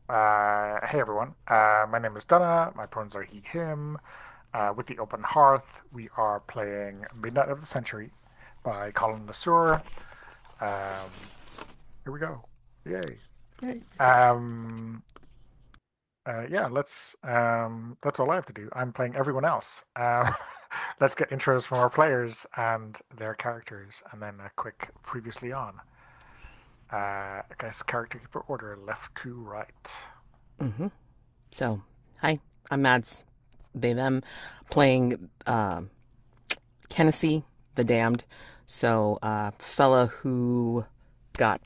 Hey everyone, my name is Donna, my pronouns are he, him. With the Open Hearth, we are playing Midnight of the Century by Colin Lasure. Um, Here we go. Yay. Hey. Um, yeah, that's all I have to do. I'm playing everyone else. Let's get intros from our players and their characters, and then a quick previously on. I guess character keeper order left to right. hmm So, hi, I'm Mads. They, them, playing Hennessy, the Damned. So, fella who got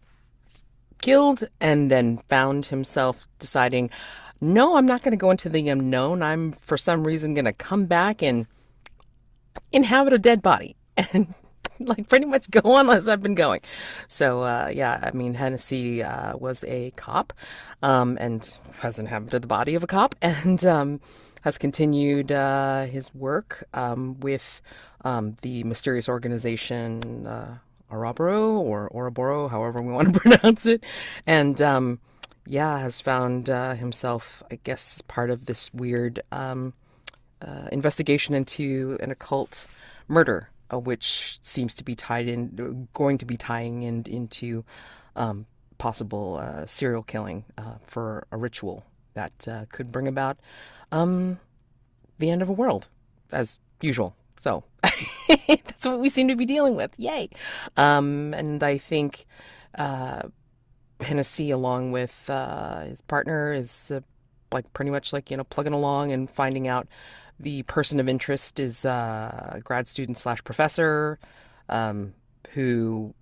killed and then found himself deciding, no, I'm not going to go into the unknown. I'm, for some reason, going to come back and inhabit a dead body. And like pretty much go on as I've been going. So yeah, I mean Hennessy was a cop, and has inhabited the body of a cop, and has continued his work with the mysterious organization Oroboro or Oroboro, however we want to pronounce it, and yeah, has found himself, I guess, part of this weird investigation into an occult murder, which seems to be tied in, going to be tying in into possible serial killing for a ritual that could bring about um, the end of a world, as usual. So that's what we seem to be dealing with. Yay! And I think Hennessy, along with his partner, is like pretty much like plugging along and finding out the person of interest is a grad student slash professor um, who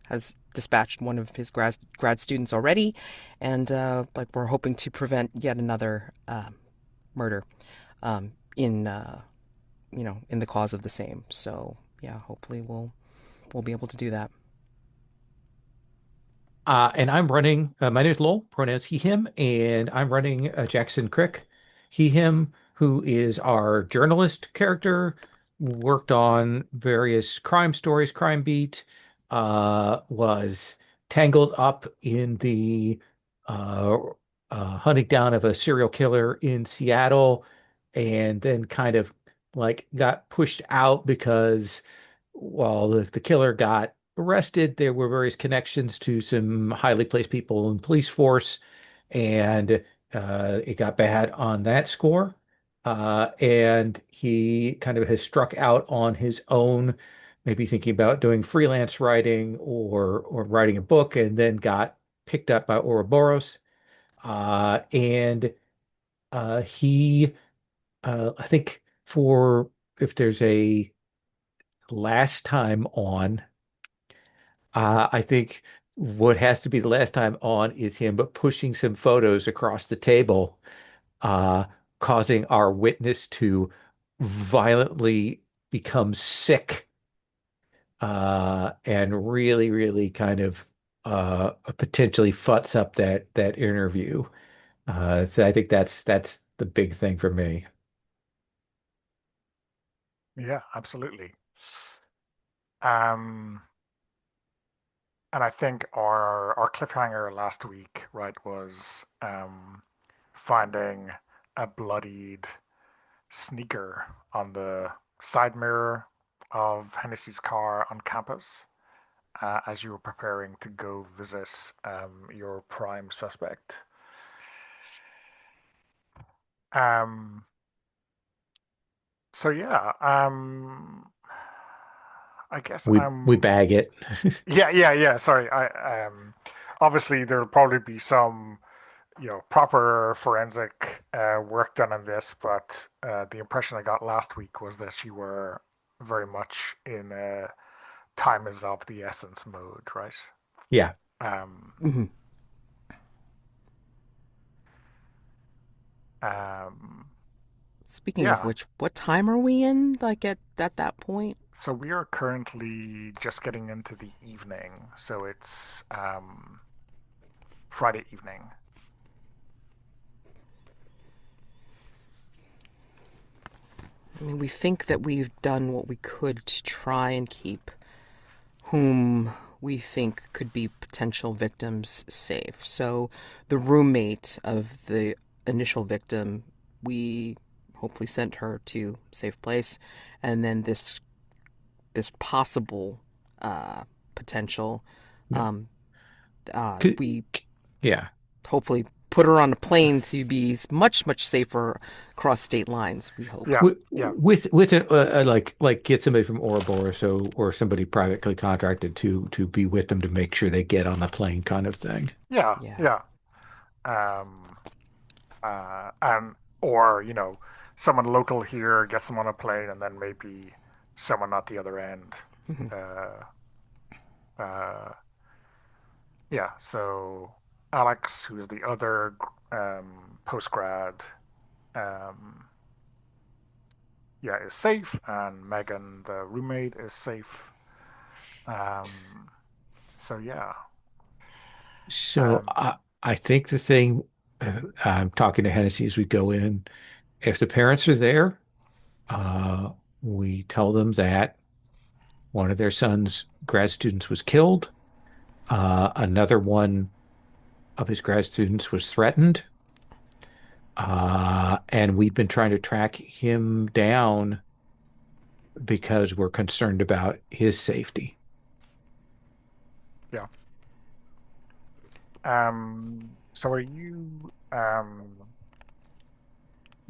has dispatched one of his grad students already, and like we're hoping to prevent yet another murder in in the cause of the same. So yeah, hopefully we'll be able to do that. And I'm running, my name is Lowell, pronouns he, him, and I'm running Jackson Crick, he, him, who is our journalist character, worked on various crime stories, crime beat, was tangled up in the uh, hunting down of a serial killer in Seattle, and then kind of like got pushed out because while the killer got arrested, there were various connections to some highly placed people in the police force, and it got bad on that score. And he kind of has struck out on his own, maybe thinking about doing freelance writing or writing a book, and then got picked up by Ouroboros. And he, I think, for if there's a last time on. I think what has to be the last time on is him but pushing some photos across the table, uh, causing our witness to violently become sick, and really, really kind of potentially futz up that interview. So I think that's the big thing for me. Yeah, absolutely. Um, and I think our cliffhanger last week, right, was finding a bloodied sneaker on the side mirror of Hennessy's car on campus as you were preparing to go visit your prime suspect. Um, so yeah, I guess We bag it. yeah. Sorry, I obviously there'll probably be some proper forensic work done on this, but the impression I got last week was that you were very much in time is of the essence mode, right? Yeah. Um, hmm um, Speaking of yeah, which, what time are we in? Like at that point? so we are currently just getting into the evening, so it's Friday evening. I mean, we think that we've done what we could to try and keep whom we think could be potential victims safe. So the roommate of the initial victim, we hopefully sent her to a safe place, and then this possible potential, Yeah. um, Could, we yeah. hopefully put her on a plane to be much safer across state lines. We hope. Yeah, With yeah, with an like get somebody from Oroboro, so or somebody privately contracted to be with them to make sure they get on the plane, kind of thing. yeah, Yeah. yeah. Um, and or someone local here gets them on a plane, and then maybe someone at the other end. Mhm. Uh, uh, yeah. So Alex, who's the other post grad, um, yeah, is safe, and Megan, the roommate, is safe. Um, so yeah. So Um, I think the thing I'm talking to Hennessy as we go in. If the parents are there, uh, we tell them that one of their son's grad students was killed. Another one of his grad students was threatened. And we've been trying to track him down because we're concerned about his safety. yeah. So are you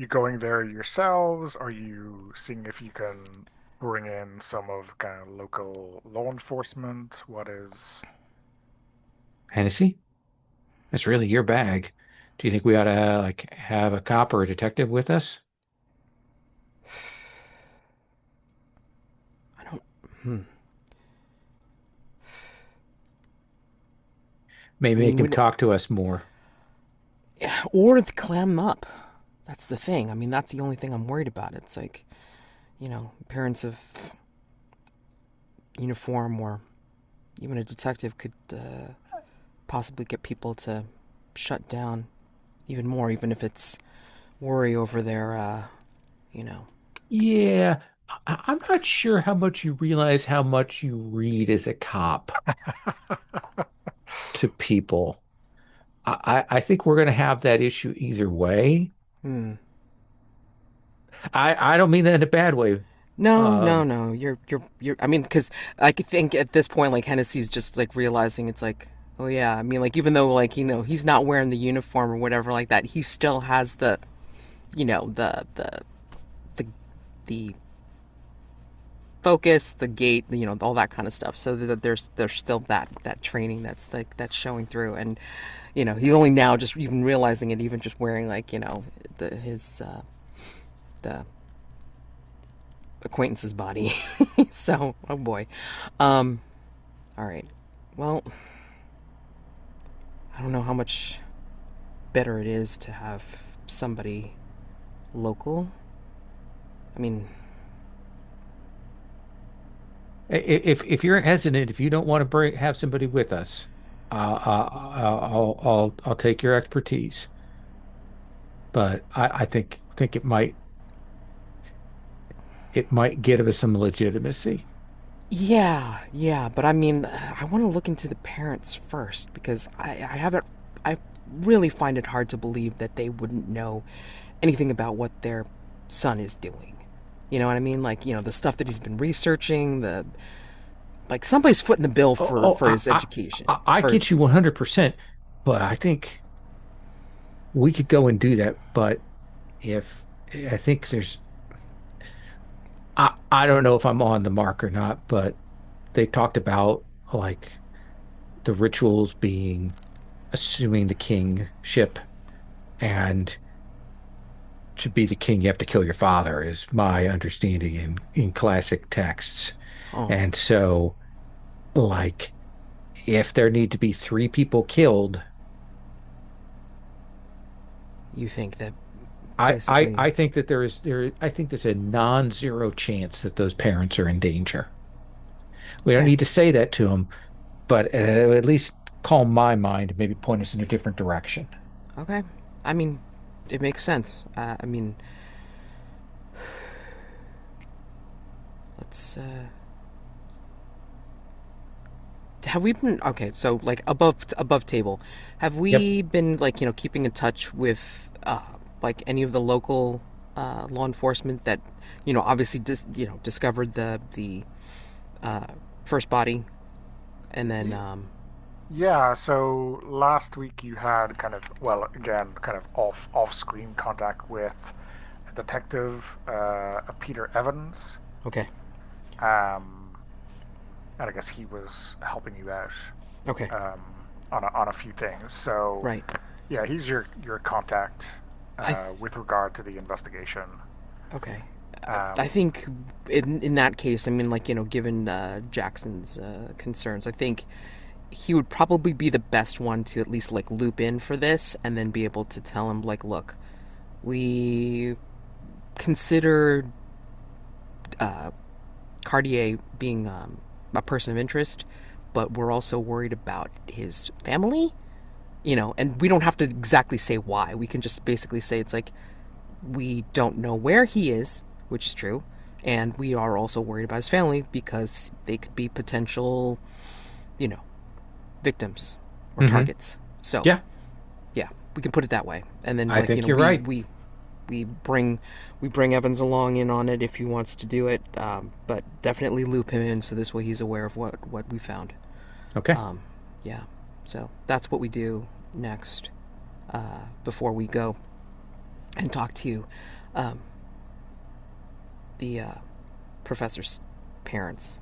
going there yourselves? Are you seeing if you can bring in some of kind of local law enforcement? What is? Hennessy, that's really your bag. Do you think we ought to like have a cop or a detective with us? I don't. Hmm. I Maybe mean, make him talk to us more. or the clam up. That's the thing. I mean, that's the only thing I'm worried about. It's like, appearance of uniform, or even a detective could possibly get people to shut down even more, even if it's worry over their, you know. Yeah, I'm not sure how much you realize how much you read as a cop to people. I think we're going to have that issue either way. Hmm. I don't mean that in a bad way. No, no, Um, no. You're. I mean, because I could think at this point, like Hennessy's just like realizing it's like, oh yeah. I mean, like even though like he's not wearing the uniform or whatever like that, he still has the, you know, the the focus, the gait, all that kind of stuff. So that there's still that training that's like that's showing through, and he only now just even realizing it, even just wearing like his the acquaintance's body. So, oh boy. Um, all right. Well, I don't know how much better it is to have somebody local. I mean, if you're hesitant, if you don't want to have somebody with us, I'll take your expertise. But I think it might give us some legitimacy. yeah, yeah, but I mean, I want to look into the parents first because I haven't. I really find it hard to believe that they wouldn't know anything about what their son is doing. You know what I mean? Like, the stuff that he's been researching, the like somebody's footing the bill Oh, for oh, for his education. I For get you 100%, but I think we could go and do that. But if I think I don't know if I'm on the mark or not, but they talked about like the rituals being assuming the kingship, and to be the king, you have to kill your father, is my understanding in classic texts. oh, And so, like, if there need to be three people killed, you think that I basically think that I think there's a non-zero chance that those parents are in danger. We don't okay, need to say that to them, but at least calm my mind and maybe point us in a different direction. okay. I mean, it makes sense. I mean, let's have we been okay? So like above table, have Yep. we been like keeping in touch with like any of the local law enforcement that obviously discovered the uh, first body and then Ye- Yeah, so last week you had kind of, well, again, kind of off screen contact with a detective, Peter Evans, okay, um, and I guess he was helping you out okay, um, on a few things. So right. yeah, he's your contact I with regard to the investigation. Okay. I Um, think in that case, I mean, like, given Jackson's concerns, I think he would probably be the best one to at least like loop in for this and then be able to tell him like, look, we consider Cartier being a person of interest, but we're also worried about his family, and we don't have to exactly say why. We can just basically say it's like we don't know where he is, which is true, and we are also worried about his family because they could be potential, you know, victims or Hmm. targets. So Yeah, yeah, we can put it that way, and then I like think you're right. we bring Evans along in on it if he wants to do it, but definitely loop him in so this way he's aware of what we found. Okay. Um, yeah, so that's what we do next before we go and talk to um, the professor's parents.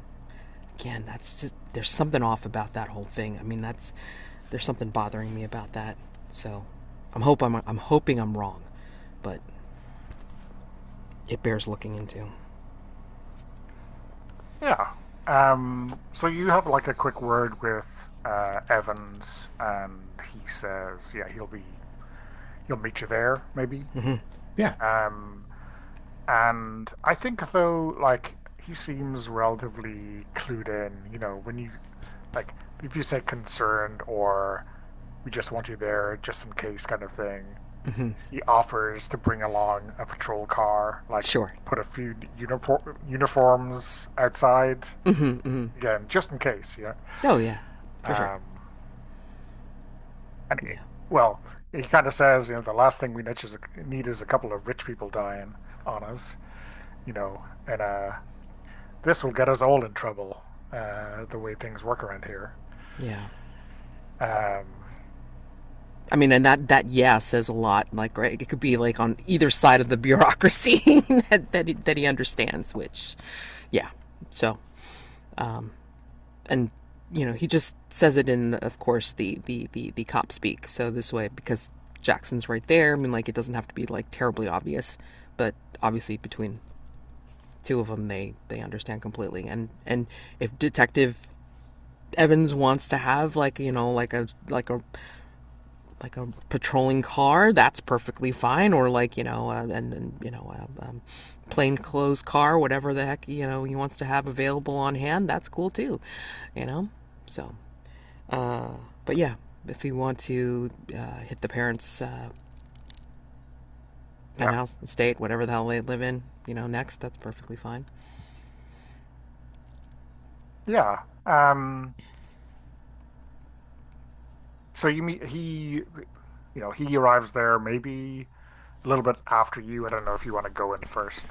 Again, that's just there's something off about that whole thing. I mean, there's something bothering me about that. So I'm hoping I'm wrong, but it bears looking into. yeah. So you have like a quick word with Evans, and he says, yeah, he'll meet you there, maybe. Hmm. Yeah. Um, and I think though, like he seems relatively clued in. You know, when you like if you say concerned or we just want you there just in case kind of thing, Hmm. he offers to bring along a patrol car, like Sure. put a few uniforms outside, Hmm. Hmm. again, just in case, yeah. Oh yeah, for sure. Um, and Yeah. well, he kind of says, the last thing we need is a couple of rich people dying on us, and this will get us all in trouble, the way things work around here. Yeah. Um, I mean, and that yeah says a lot. Like, right, it could be like on either side of the bureaucracy that he understands. Which, yeah. So, um, and he just says it in, of course, the cop speak. So this way, because Jackson's right there. I mean, like, it doesn't have to be like terribly obvious, but obviously between two of them, they understand completely. And if Detective Evans wants to have like like a patrolling car, that's perfectly fine. Or like plain clothes car, whatever the heck he wants to have available on hand, that's cool too. You know, so uh, but yeah, if you want to hit the parents' yeah, penthouse, estate, whatever the hell they live in, next, that's perfectly fine. yeah. So you meet he arrives there maybe a little bit after you. I don't know if you want to go in first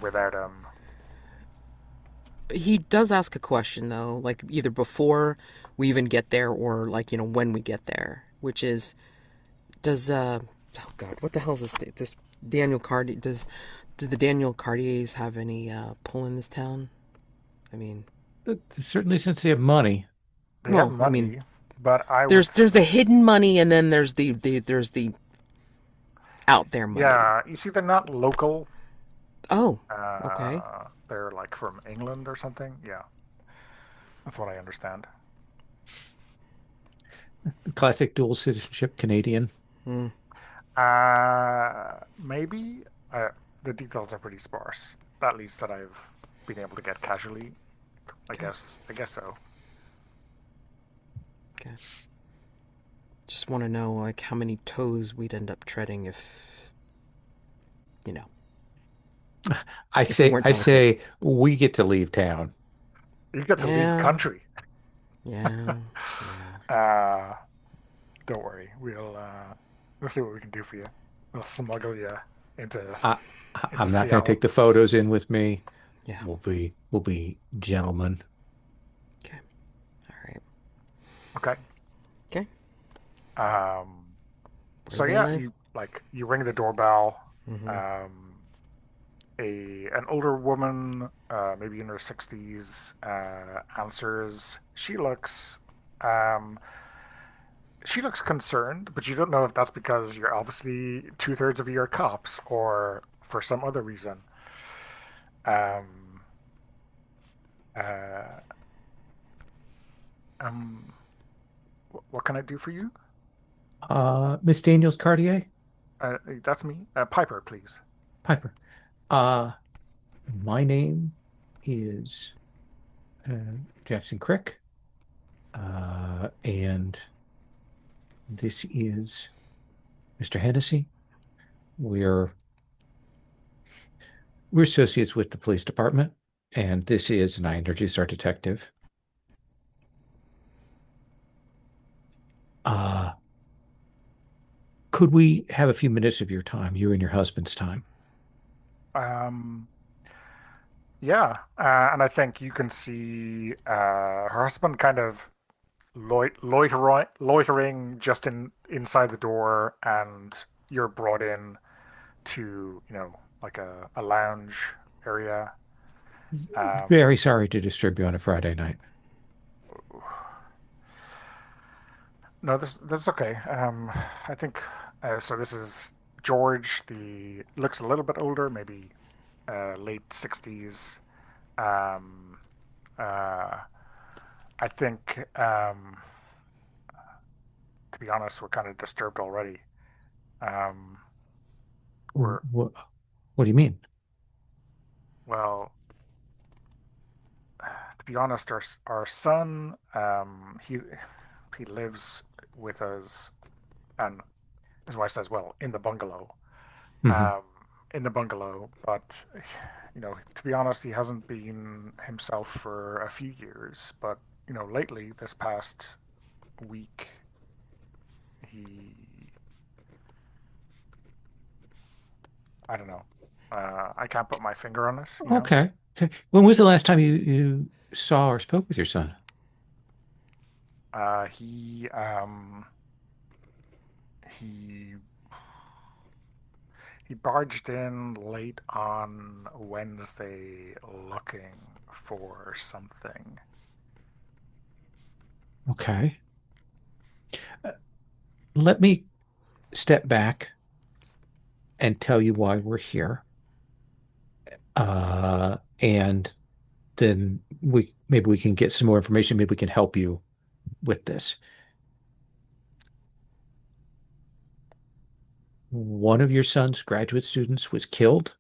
without him. He does ask a question though, like either before we even get there or like when we get there, which is does oh god, what the hell is this Daniel Cartier do the Daniel Cartiers have any pull in this town? I mean, Certainly, since they have money. They have well, I mean, money, but there's the hidden money and then there's the out there money. yeah. You see, they're not local. Oh, okay. They're like from England or something. Yeah, that's what I understand. Classic dual citizenship Canadian. Hmm. Maybe the details are pretty sparse. At least that I've been able to get casually. I Okay. guess. I guess so. Okay. Just want to know like how many toes we'd end up treading you know if we weren't I delicate. say we get to leave town. You get to leave Yeah. country. Yeah. Yeah. uh, don't worry. We'll see what we can do for you. We'll smuggle you into I, into I'm not going to take Seattle. the photos in with me. Yeah. We'll be gentlemen. Okay. All right. Okay. Okay. Um, Where do so they yeah, live? you ring the doorbell. Mm-hmm. Um, a an older woman, maybe in her 60s, answers. Um, she looks concerned, but you don't know if that's because you're obviously two-thirds of you are cops or for some other reason. Um, uh, um, what can I do for you? Miss Daniels Cartier, That's me. Piper, please. Piper. Uh, my name is Jackson Crick, and this is Mr. Hennessy. We're we're associates with the police department, and this is, and I introduce our detective. Uh, could we have a few minutes of your time, you and your husband's time? Um, yeah, and I think you can see her husband kind of loitering just inside the door, and you're brought in to like a lounge area. Very Um, sorry to disturb you on a Friday night. no, this is okay. I think so. This is George. The looks a little bit older, maybe late 60s. Um, uh, I think to be honest, we're kind of disturbed already. Um, we're What, what do you mean? well, to be honest, our son, he lives with us, and his wife says, well, in the bungalow, Hmm. um, but to be honest, he hasn't been himself for a few years, but lately, this past week, he, I don't know, I can't put my finger on it. Okay. Okay. When was the last time you saw or spoke with your son? Uh, he, um, he He barged in late on Wednesday looking for something. Okay. Uh, Let me step back and tell you why we're here. And then maybe we can get some more information. Maybe we can help you with this. One of your son's graduate students was killed,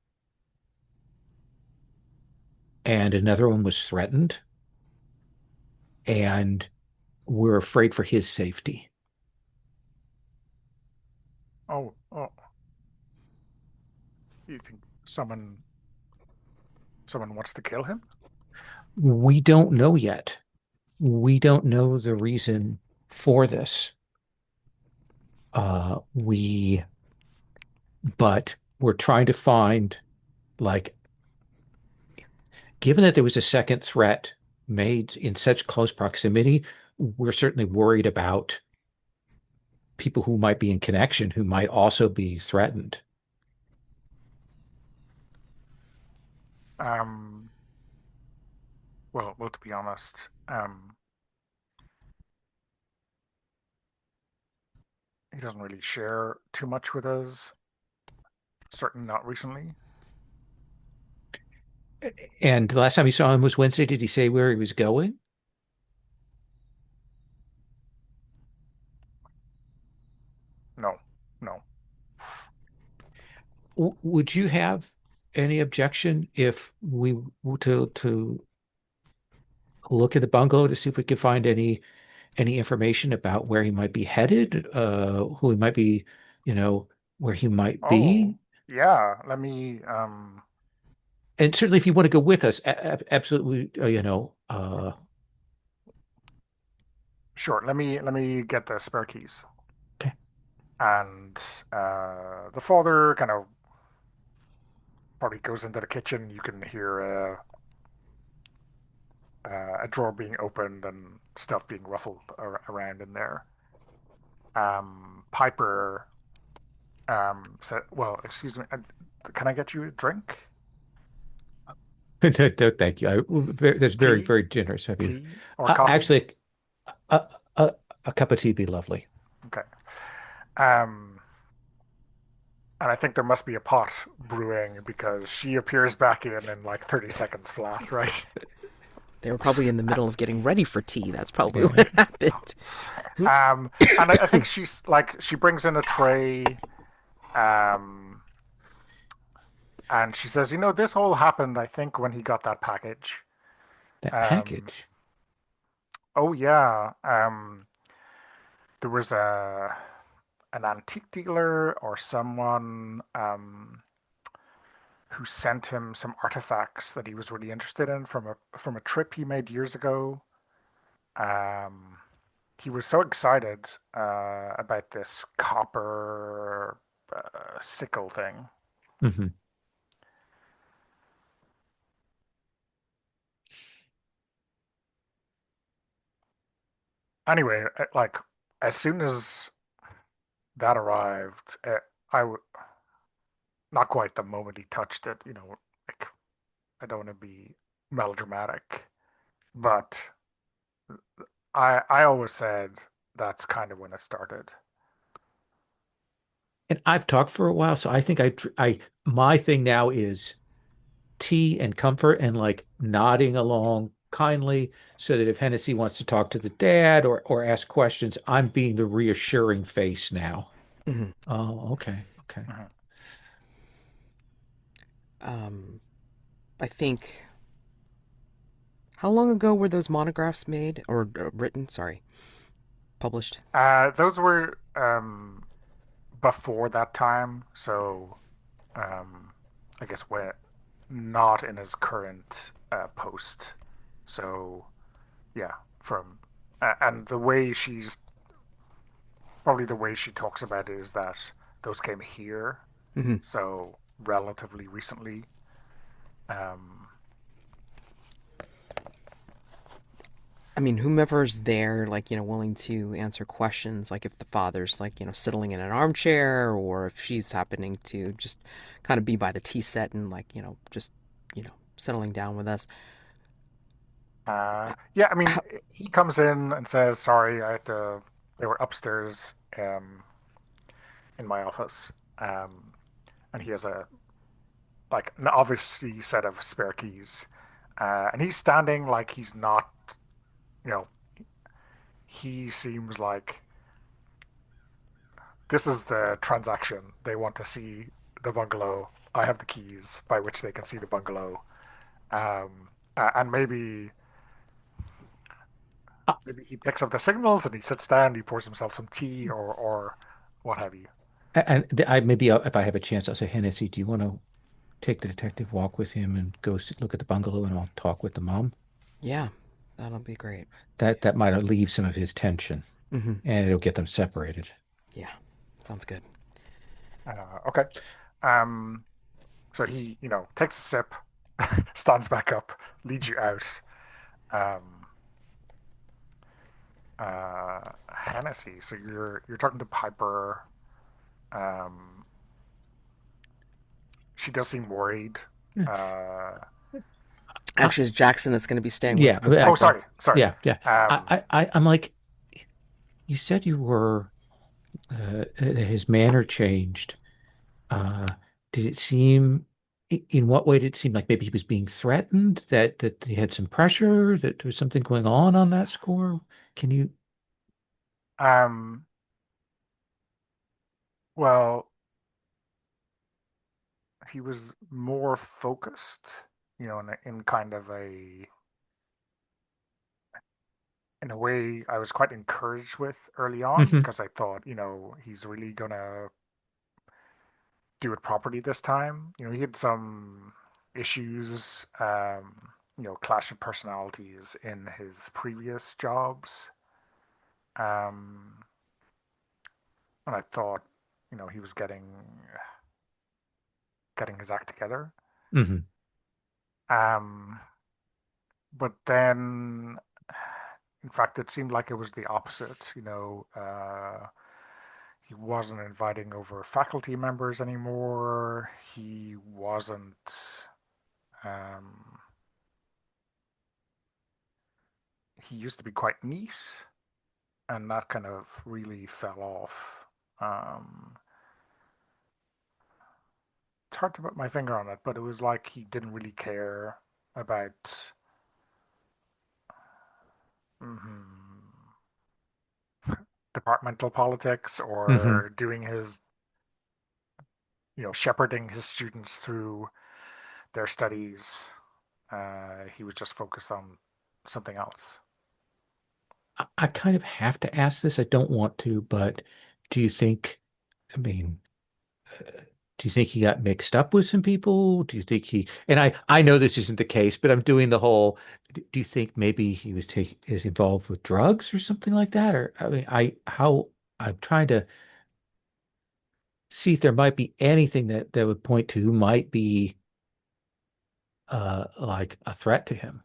and another one was threatened, and we're afraid for his safety. Oh, you think someone wants to kill him? We don't know yet. We don't know the reason for this. We, but we're trying to find, like, given that there was a second threat made in such close proximity, we're certainly worried about people who might be in connection who might also be threatened. Um, well, to be honest, he doesn't really share too much with us. Certainly not recently. And the last time you saw him was Wednesday. Did he say where he was going? No, no. Would you have any objection if we were to look at the bungalow to see if we could find any information about where he might be headed, who he might be, you know, where he might Oh, be? yeah. Let me. And certainly, if you want to go with us, absolutely, Sure. Let me get the spare keys. Okay. And the father kind of probably goes into the kitchen. You can hear a drawer being opened and stuff being ruffled around in there. Piper said, "Well, excuse me, can I get you a drink? No, no, thank you. That's very, Tea, very generous of you. tea, or coffee?" Actually, a, a cup of tea would be lovely. Okay. Um, and I think there must be a pot brewing because she appears back in like 30 seconds flat, right? They were probably in the middle of getting ready for tea. That's probably Yeah. what happened. And I think she's like she brings in a tray, um, and she says, this all happened, I think, when he got that package. That Um, package. oh yeah, there was a an antique dealer or someone who sent him some artifacts that he was really interested in from a trip he made years ago. Um, he was so excited about this copper sickle thing. Hmm. Anyway, like as soon as that arrived, I would not quite the moment he touched it. Like I don't want to be melodramatic, but I always said that's kind of when it started. And I've talked for a while, so I think my thing now is tea and comfort and like nodding along kindly so that if Hennessy wants to talk to the dad or ask questions, I'm being the reassuring face now. Mhm. Oh, okay. Okay. Mhm. Um, I think. How long ago were those monographs made or written? Sorry, published. Those were before that time, so um, I guess we're not in his current post. So yeah, from and the way she talks about it is that those came here, Hmm. so relatively recently. Um, I mean, whomever's there, like, willing to answer questions, like if the father's, like, settling in an armchair, or if she's happening to just kind of be by the tea set and, like, just, settling down with us. yeah, I mean, How, he comes in and says, "Sorry, I had to." They were upstairs in my office, and he has a like an obvious set of spare keys, and he's standing like he's not. You know, he seems like this is the transaction. They want to see the bungalow. I have the keys by which they can see the bungalow, and Uh, maybe he picks up the signals and he sits down. He pours himself some tea or what have you. and if I have a chance, I'll say, Hennessy, do you want to take the detective walk with him and go look at the bungalow and I'll talk with the mom? yeah, that'll be great. That might relieve some of his tension Hmm. and it'll get them separated. Yeah, sounds good. Okay. Um, so he, takes a sip, stands back up, leads you out. Um, Hennessy. So you're talking to Piper. Um, she does seem worried. Uh, Uh, Actually, it's Jackson that's going to be staying yeah, with oh, Piper. sorry. yeah, yeah. Um, I'm like, you said you were his manner changed. Uh, did it seem, in what way did it seem like maybe he was being threatened, that he had some pressure, that there was something going on that score? Can you? um, well, he was more focused, in kind of in a way I was quite encouraged with early on Mhm. because I thought, he's really gonna do it properly this time. He had some issues, clash of personalities in his previous jobs. Um, and I thought, he was getting his act together. Hmm. Um, but then, in fact, it seemed like it was the opposite. He wasn't inviting over faculty members anymore. He wasn't. Um, he used to be quite neat, and that kind of really fell off. Um, it's hard to put my finger on it, but it was like he didn't really care about mm, departmental politics Hmm. or doing shepherding his students through their studies. He was just focused on something else. I kind of have to ask this. I don't want to, but do you think, I mean, do you think he got mixed up with some people? Do you think and I know this isn't the case, but I'm doing the whole, do you think maybe he was is involved with drugs or something like that? Or, I mean, I'm trying to see if there might be anything that would point to who might be, like a threat to him.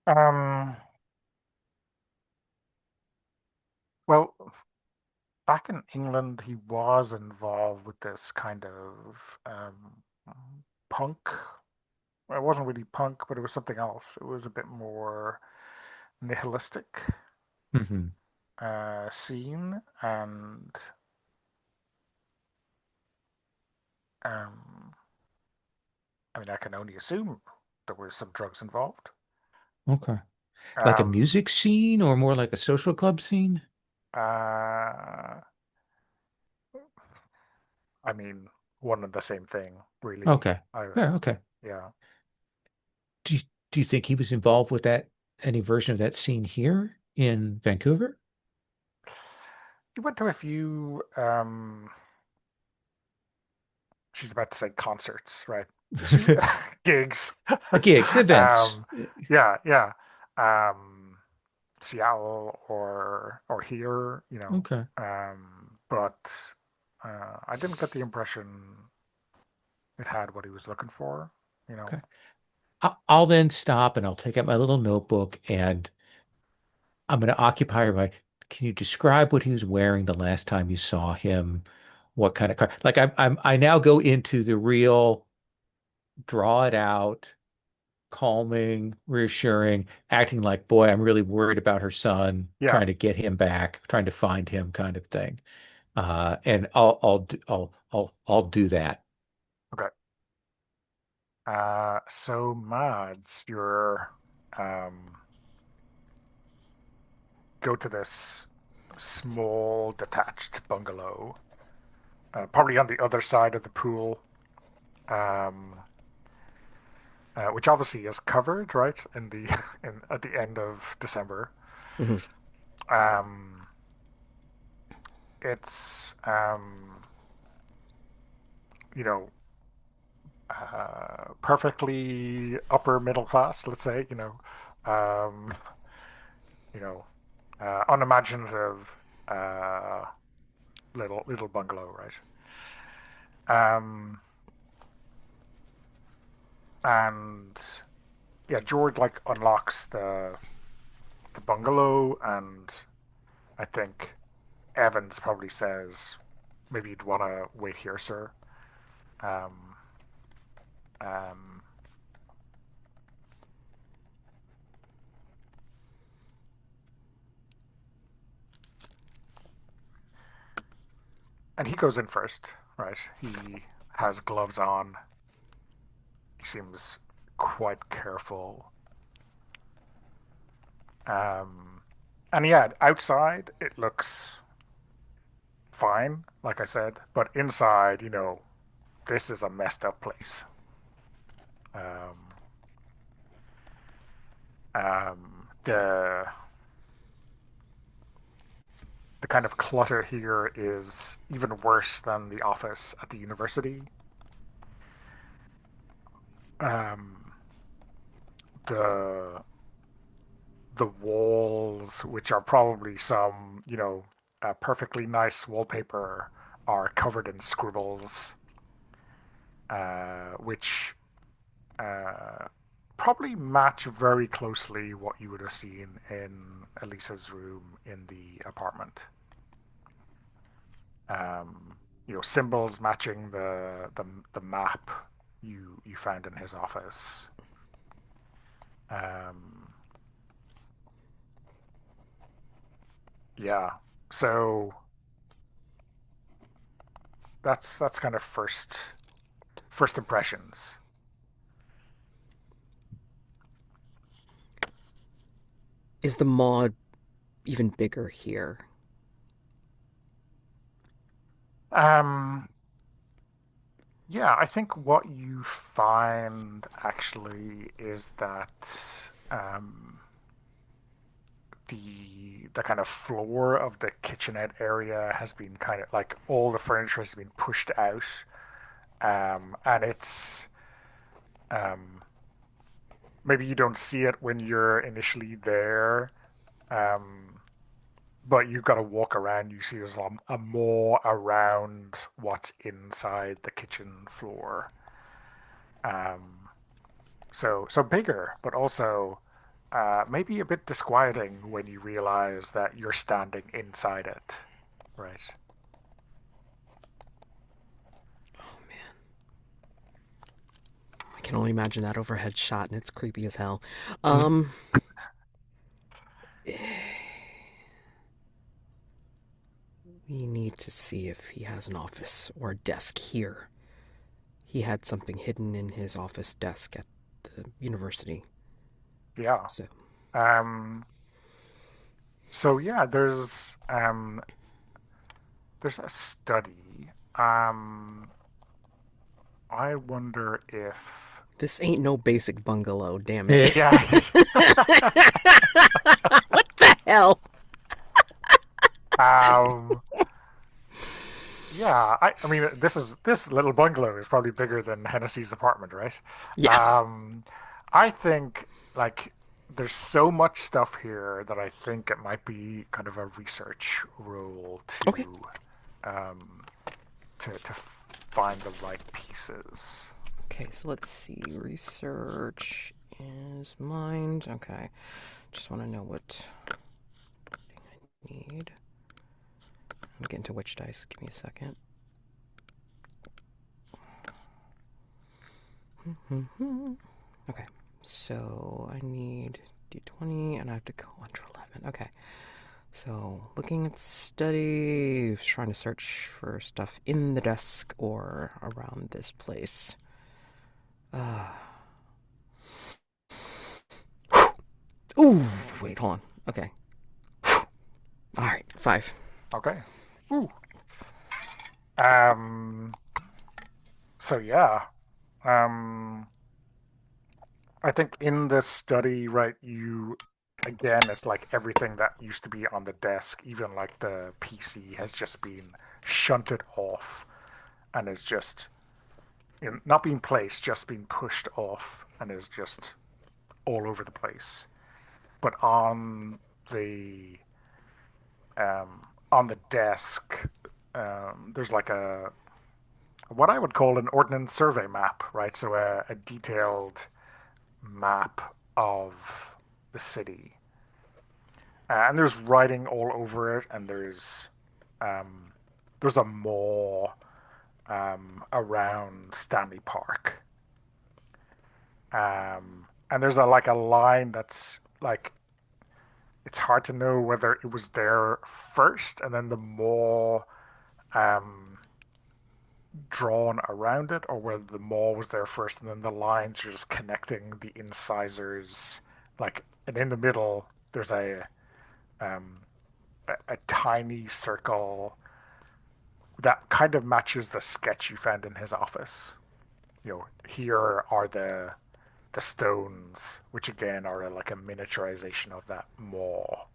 Um, well, back in England, he was involved with this kind of punk. Well, it wasn't really punk, but it was something else. It was a bit more nihilistic Hmm. scene, and um, I mean, I can only assume there were some drugs involved. Okay. Like a Um, music scene or more like a social club scene? uh, I mean, one and the same thing, really. Okay. I Yeah, okay. Yeah. Do you think he was involved with any version of that scene here in Vancouver? You went to a few. She's about to say concerts, right? She gigs. Gigs, events. um, yeah, yeah. Um, Seattle or here, Okay. but I didn't get the impression it had what he was looking for. You know. Okay. I'll then stop and I'll take out my little notebook and I'm going to occupy my. Can you describe what he was wearing the last time you saw him? What kind of car? Like I now go into the real draw it out, calming, reassuring, acting like, boy, I'm really worried about her son, Yeah. trying to get him back, trying to find him kind of thing. And I'll do that. Okay. So Mads, you're um, go to this small detached bungalow, probably on the other side of the pool, um, which obviously is covered, right, in the in at the end of December. Hmm. Um, it's you know perfectly upper middle class, let's say, um, you know, unimaginative uh, little bungalow, right? Um, and yeah, George like unlocks the bungalow, and I think Evans probably says, "Maybe you'd want to wait here, sir." Um, um, and he goes in first, right? He has gloves on. He seems quite careful. Um, and yeah, outside it looks fine, like I said, but inside, this is a messed up place. Um, the kind of clutter here is even worse than the office at the university. Um, the the walls, which are probably some, perfectly nice wallpaper, are covered in scribbles, which uh, probably match very closely what you would have seen in Elisa's room in the apartment. Symbols matching the map you found in his office. Um, yeah, so that's kind of first impressions. Is the maw even bigger here? Um, yeah, I think what you find actually is that um, the kind of floor of the kitchenette area has been kind of like all the furniture has been pushed out, and it's um, maybe you don't see it when you're initially there, um, but you've got to walk around. You see there's a more around what's inside the kitchen floor. Um, so bigger, but also maybe a bit disquieting when you realize that you're standing inside it, right? Oh man, I can only imagine that overhead shot, and it's creepy as hell. Um, we need to see if he has an office or a desk here. He had something hidden in his office desk at the university. Yeah. So, Um, so yeah, there's a study. I wonder if this ain't no basic bungalow, damn it. Eh, yeah. What the hell? um, yeah, I mean this little bungalow is probably bigger than Hennessy's apartment, right? Yeah. Um, I think like there's so much stuff here that I think it might be kind of a research role Okay. um, to find the right pieces. Okay, so let's see. Research is mind. Okay. Just want to know what thing I need. I'm getting to which dice. Give me a second. Okay, so I need d20 and I have to go under 11. Okay, so looking at study, trying to search for stuff in the desk or around this place. Ooh, wait, hold on. Okay. All right, 5. Okay. Ooh. Um. So yeah. Um. I think in this study, right, you again, it's like everything that used to be on the desk, even like the PC, has just been shunted off and is just not being placed, just being pushed off and is just all over the place. But on the desk, there's like a what I would call an ordnance survey map, right? So a detailed map of the city, and there's writing all over it, and there's a mall around Stanley Park, and there's a line that's like it's hard to know whether it was there first and then the mall um, drawn around it, or whether the mall was there first and then the lines are just connecting the incisors, like, and in the middle there's um, a tiny circle that kind of matches the sketch you found in his office. Here are the stones, which again are like a miniaturization of that mall,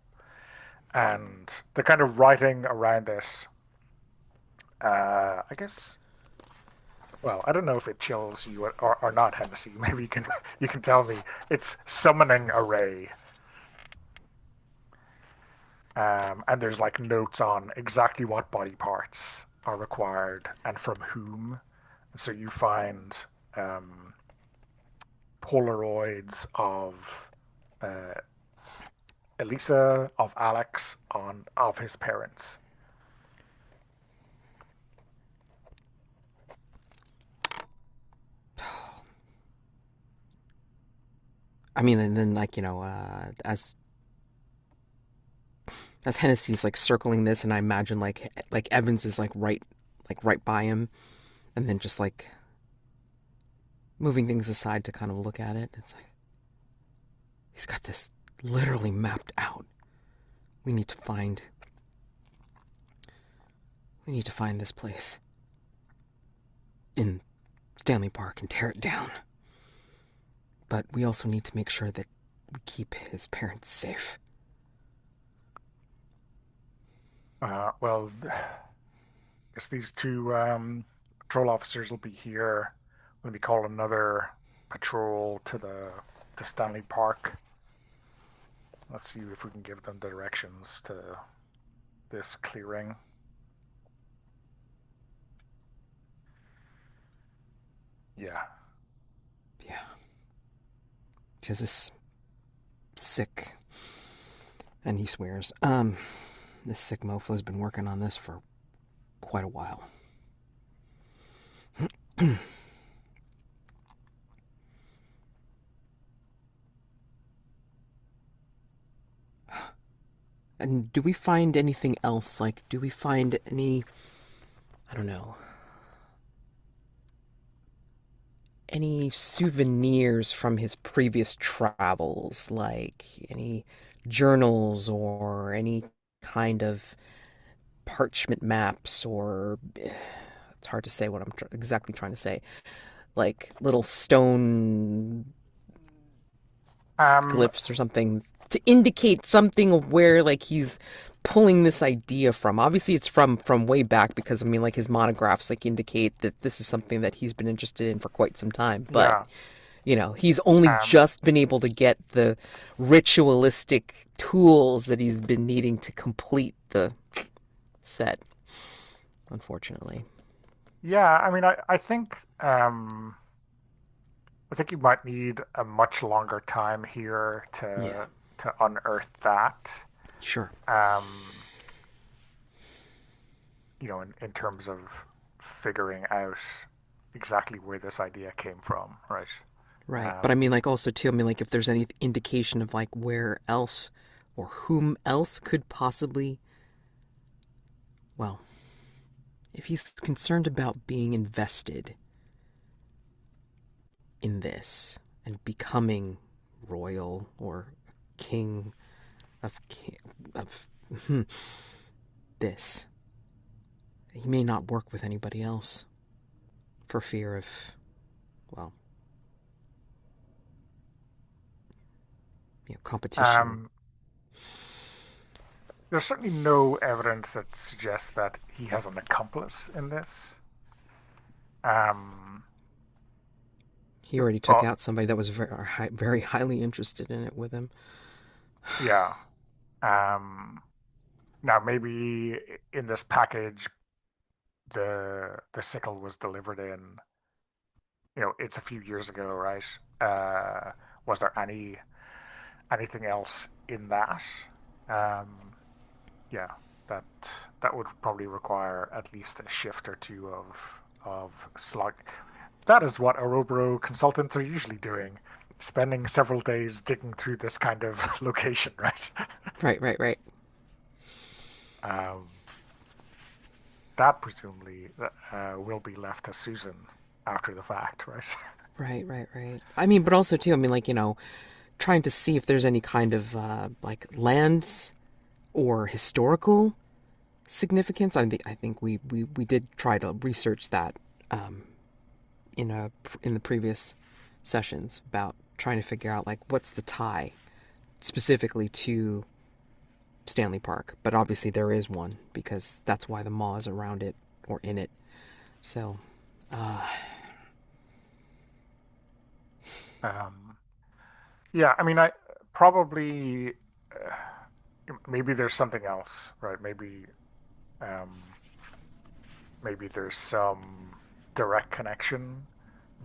and the kind of writing around it. I guess. Well, I don't know if it chills you or not, Hennessy. Maybe you can you can tell me. It's summoning array. And there's like notes on exactly what body parts are required and from whom. And so you find um, Polaroids of uh, Elisa, of Alex, on of his parents. I mean, and then like as Hennessy's like circling this, and I imagine like Evans is like right by him, and then just like moving things aside to kind of look at it. It's like he's got this literally mapped out. We need to find we need to find this place in Stanley Park and tear it down. But we also need to make sure that we keep his parents safe. Well, I guess these two patrol officers will be here when we call another patrol to Stanley Park. Let's see if we can give them directions to this clearing. Yeah. Yeah. Because this sick, and he swears, this sick mofo's been working on this for quite a while. And do we find anything else? Like, do we find any, I don't know, any souvenirs from his previous travels? Like, any journals or any kind of parchment maps or. It's hard to say what I'm exactly trying to say. Like, little stone Um, glyphs or something to indicate something of where like he's pulling this idea from. Obviously it's from way back because I mean like his monographs like indicate that this is something that he's been interested in for quite some time. But yeah. he's only Um, just been able to get the ritualistic tools that he's been needing to complete the set, unfortunately. yeah, I mean, I think you might need a much longer time here Yeah, to unearth that. sure. Um, in terms of figuring out exactly where this idea came from, right? Right. But I Um, mean, like, also, too, I mean, like, if there's any indication of, like, where else or whom else could possibly, well, if he's concerned about being invested in this and becoming royal or king of this, he may not work with anybody else for fear of, well, competition. um, there's certainly no evidence that suggests that he has an accomplice in this. Um, He already took but out somebody that was very highly interested in it with him. yeah. Um, Now maybe in this package the sickle was delivered in, it's a few years ago, right? Was there anything else in that? Um, yeah, that that would probably require at least a shift or two of slug. That is what Oroboro consultants are usually doing, spending several days digging through this kind of location, right? Right, right, right. um, that presumably will be left to Susan after the fact, right? Right, right, right. I mean, but also too, I mean, like, trying to see if there's any kind of like lands or historical significance. I think we did try to research that um, in the previous sessions about trying to figure out like what's the tie specifically to Stanley Park. But obviously there is one because that's why the mall is around it or in it. So, uh, um, yeah, I mean, I probably maybe there's something else, right? Um, maybe there's some direct connection,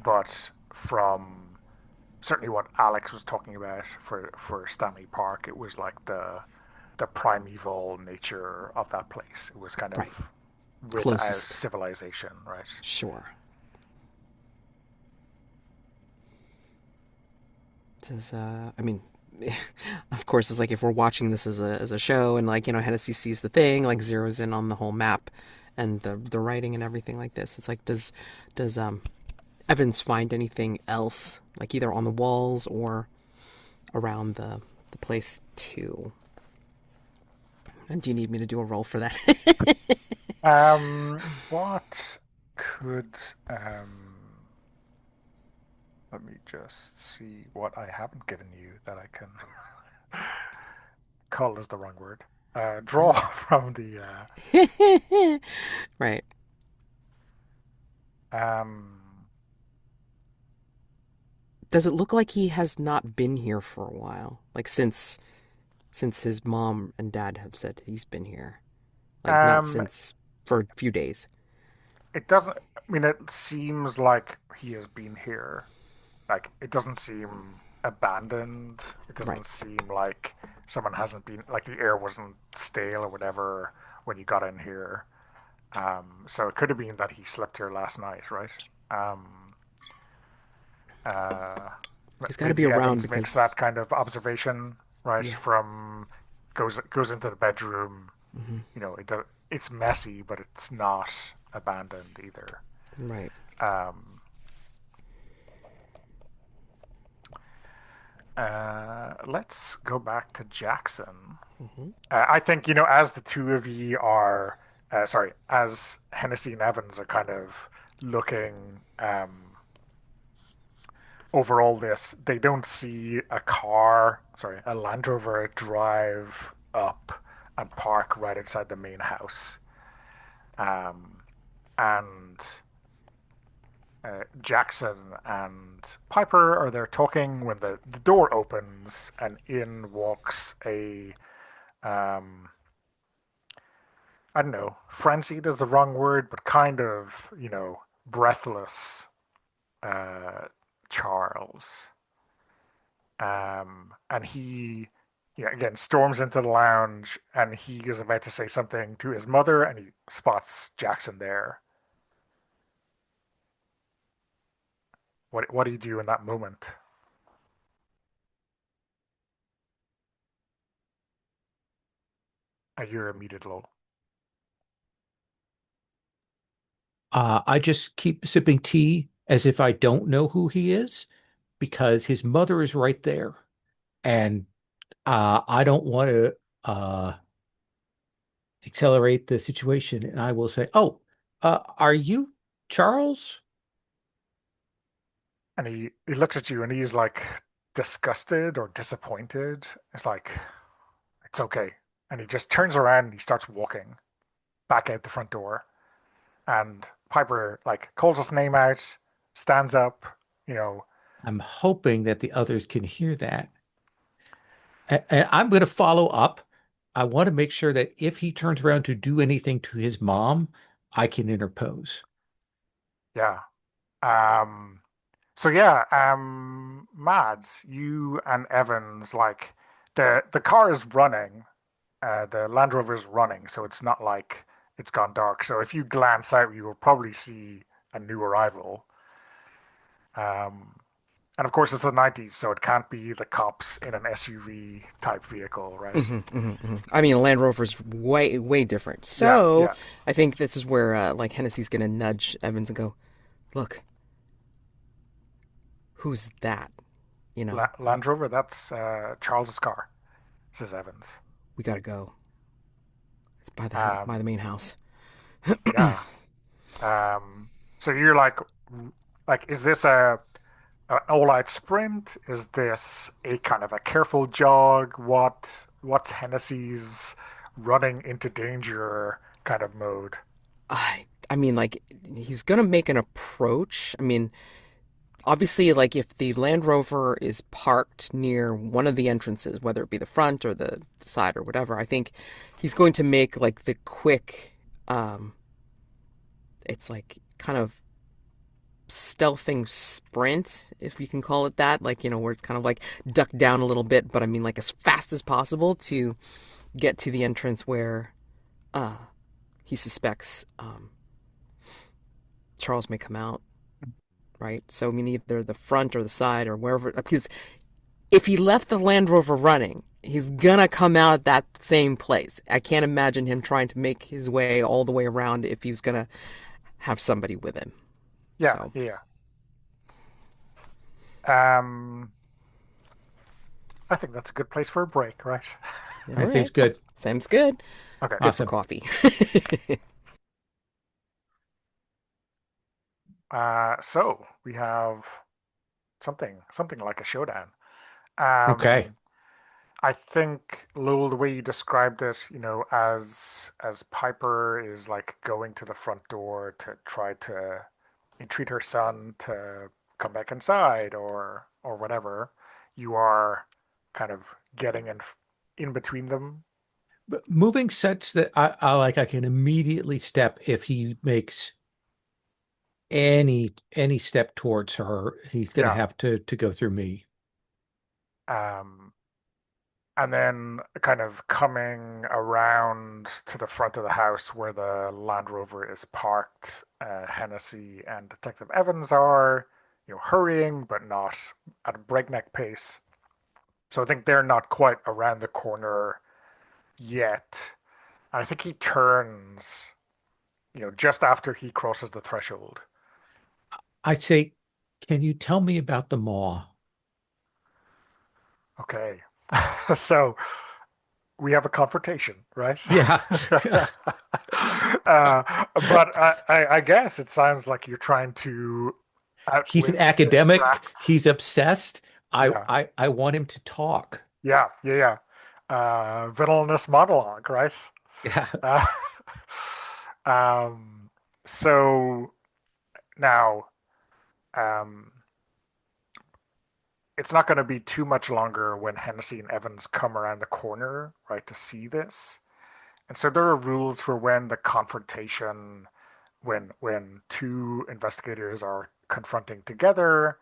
but from certainly what Alex was talking about for Stanley Park, it was like the primeval nature of that place. It was kind Right. of without Closest. civilization, right? Sure. Says, I mean, of course, it's like if we're watching this as a show, and like Hennessy sees the thing, like zeroes in on the whole map, and the writing and everything like this. It's like does Evans find anything else, like either on the walls or around the place too? And do you need me to do a roll for that? What could let me just see what I haven't given you that I can cull is the wrong word. Draw from the Right. um Does it look like he has not been here for a while? Like since his mom and dad have said he's been here. Like not um since for a few days. it doesn't I mean it seems like he has been here. Like it doesn't seem abandoned. It Right. doesn't seem like someone hasn't been like the air wasn't stale or whatever when you got in here. So it could have been that he slept here last night, right? Um, uh, He's got to be maybe around Evans makes because that kind of observation, right? yeah. From goes into the bedroom. Hmm. It's messy, but it's not abandoned either. Right. Um, let's go back to Jackson. Hmm. I think, as the two of you are, sorry, as Hennessy and Evans are kind of looking over all this, they don't see a Land Rover drive up and park right outside the main house. Um, and Jackson and Piper are there talking when the door opens and in walks a um, I don't know, frenzied is the wrong word, but kind of, breathless uh, Charles. And he, yeah, again, storms into the lounge and he is about to say something to his mother and he spots Jackson there. What do you do in that moment? You're muted, Lowell. I just keep sipping tea as if I don't know who he is because his mother is right there. And I don't want to accelerate the situation. And I will say, "Oh, are you Charles?" And he looks at you and he's like disgusted or disappointed. It's like, it's okay. And he just turns around and he starts walking back out the front door. And Piper like calls his name out, stands up, you know, I'm hoping that the others can hear that. And I'm going to follow up. I want to make sure that if he turns around to do anything to his mom, I can interpose. yeah. Um, so yeah, Mads, you and Evans, like the car is running, the Land Rover is running, so it's not like it's gone dark. So if you glance out, you will probably see a new arrival. Um, and of course, it's the 90s, so it can't be the cops in an SUV type vehicle, right? I mean, Land Rover's way different. Yeah, So yeah. I think this is where like Hennessy's gonna nudge Evans and go, "Look, who's that? You know, Land Rover, that's Charles's car, says Evans. we gotta go. It's by by Um, the main house." yeah. So you're like, is this an all-out sprint? Is this a kind of a careful jog? What's Hennessy's running into danger kind of mode? I mean, like he's gonna make an approach. I mean, obviously, like if the Land Rover is parked near one of the entrances, whether it be the front or the side or whatever, I think he's going to make like the quick, um, it's like kind of stealthing sprint, if you can call it that, like, where it's kind of like duck down a little bit, but I mean like as fast as possible to get to the entrance where uh, he suspects Charles may come out, right? So I mean either the front or the side or wherever, because if he left the Land Rover running, he's gonna come out that same place. I can't imagine him trying to make his way all the way around if he was gonna have somebody with him. Yeah, So, yeah. Um, I think that's a good place for a break, right? all That seems right, good. sounds good. Okay. Good for Awesome. coffee. So we have something like a showdown. Okay. Um, I think Lowell, the way you described it, as Piper is like going to the front door to try to entreat her son to come back inside or whatever, you are kind of getting in between them. But moving such that I can immediately step if he makes any step towards her, he's gonna Yeah. have to go through me. Um, and then kind of coming around to the front of the house where the Land Rover is parked, Hennessy and Detective Evans are, hurrying but not at a breakneck pace. So I think they're not quite around the corner yet. And I think he turns, just after he crosses the threshold. I say, can you tell me about the maw? Okay. So we have a confrontation, right? Yeah. But I guess it sounds like you're trying to He's an outwit, academic. distract. He's obsessed. I Yeah, I I want him to talk. yeah, yeah, yeah. Villainous monologue, right? Yeah. Uh, um, so now, um, it's not going to be too much longer when Hennessy and Evans come around the corner, right, to see this. And so there are rules for when the confrontation, when two investigators are confronting together,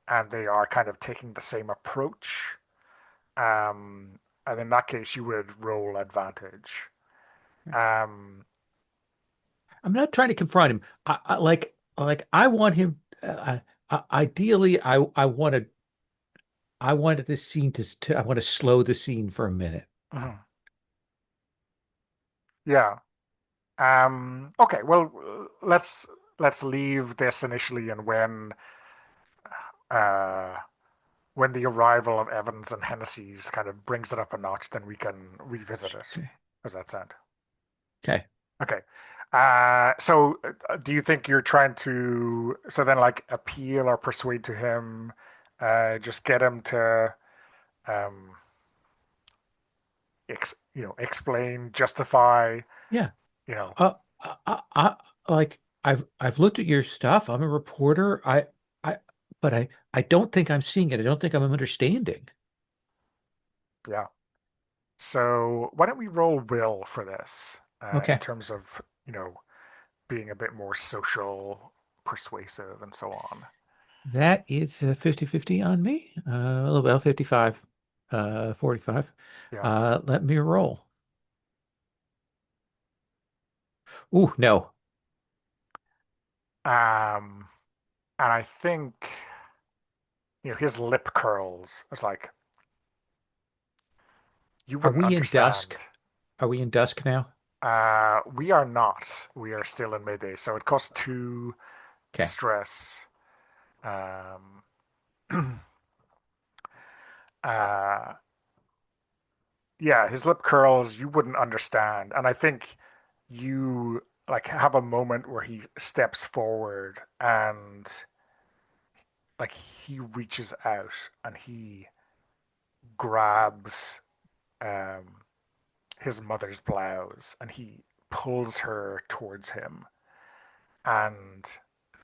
and they are kind of taking the same approach. And in that case, you would roll advantage. Um, I'm not trying to confront him. I I want him. Ideally, I wanted this scene to I want to slow the scene for a minute. mhm, yeah. Okay. Well, let's leave this initially, and uh, when the arrival of Evans and Hennessy's kind of brings it up a notch, then we can revisit it. Okay. Does that sound? Okay. Okay. So do you think you're trying to so then like appeal or persuade to him, just get him to um explain, justify, Yeah. you know. Uh, I've looked at your stuff. I'm a reporter. I, but I don't think I'm seeing it. I don't think I'm understanding. Yeah. So why don't we roll will for this, in Okay. terms of, being a bit more social, persuasive, and so on. That is 50-50 on me. A little bit 55, 45. Yeah. Let me roll. Ooh, no. Um, and I think, his lip curls. It's like, you Are wouldn't we in understand. dusk? Are we in dusk now? We are not. We are still in midday, so it costs two Okay. stress. Um, uh, yeah, his lip curls, you wouldn't understand. And I think you like have a moment where he steps forward and like he reaches out and he grabs um, his mother's blouse and he pulls her towards him. And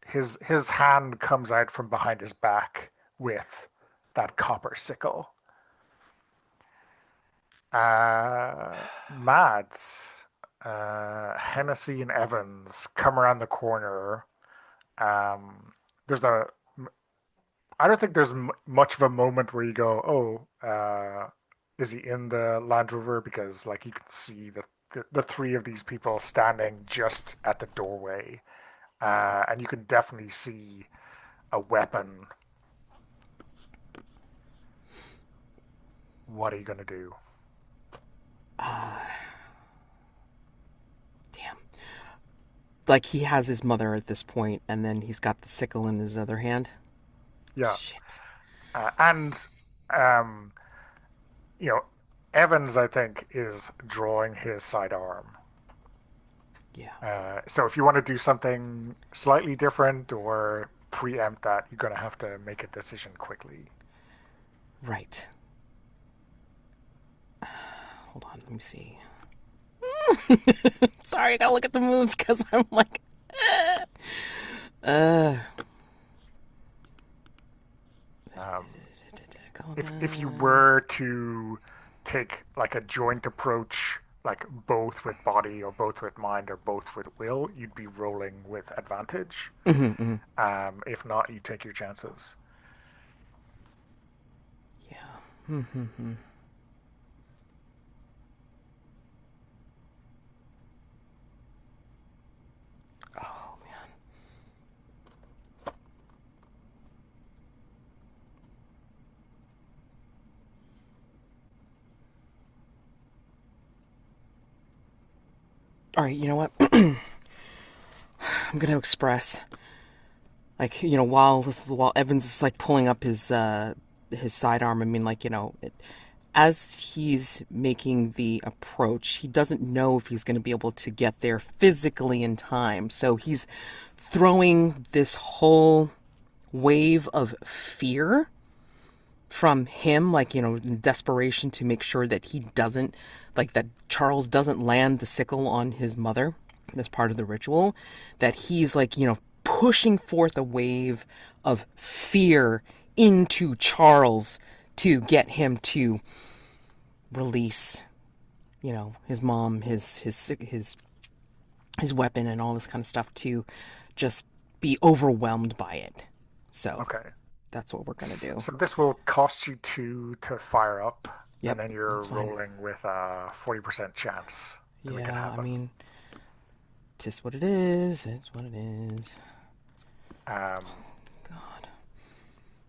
his hand comes out from behind his back with that copper sickle. Mads, Hennessy and Evans come around the corner. There's a I don't think there's much of a moment where you go, "Oh, is he in the Land Rover?" Because like you can see the three of these people standing just at the doorway, and you can definitely see a weapon. What are you gonna do? Damn. Like he has his mother at this point, and then he's got the sickle in his other hand. Yeah, Shit. and um, you know, Evans, I think, is drawing his sidearm. Yeah. So if you want to do something slightly different or preempt that, you're going to have to make a decision quickly. Right. Hold on, let me see. Sorry, I gotta look at the moves because I'm like, uh. Um, if you were to take like a joint approach, like both with body or both with mind or both with will, you'd be rolling with advantage. If not, you take your chances. Yeah. Oh man. All right, you know what? I'm gonna express, like, while Evans is like pulling up his sidearm. I mean, like, as he's making the approach, he doesn't know if he's going to be able to get there physically in time. So he's throwing this whole wave of fear from him, like, in desperation to make sure that he doesn't, like, that Charles doesn't land the sickle on his mother. That's part of the ritual. That he's, like, pushing forth a wave of fear into Charles to get him to release, his mom, his weapon, and all this kind of stuff, to just be overwhelmed by it. So Okay. that's what we're gonna do. So this will cost you 2 to fire up, Yep, and then you're that's fine. rolling with a 40% chance to make it Yeah, I happen. mean, tis what it is. It's what it is. Um, God,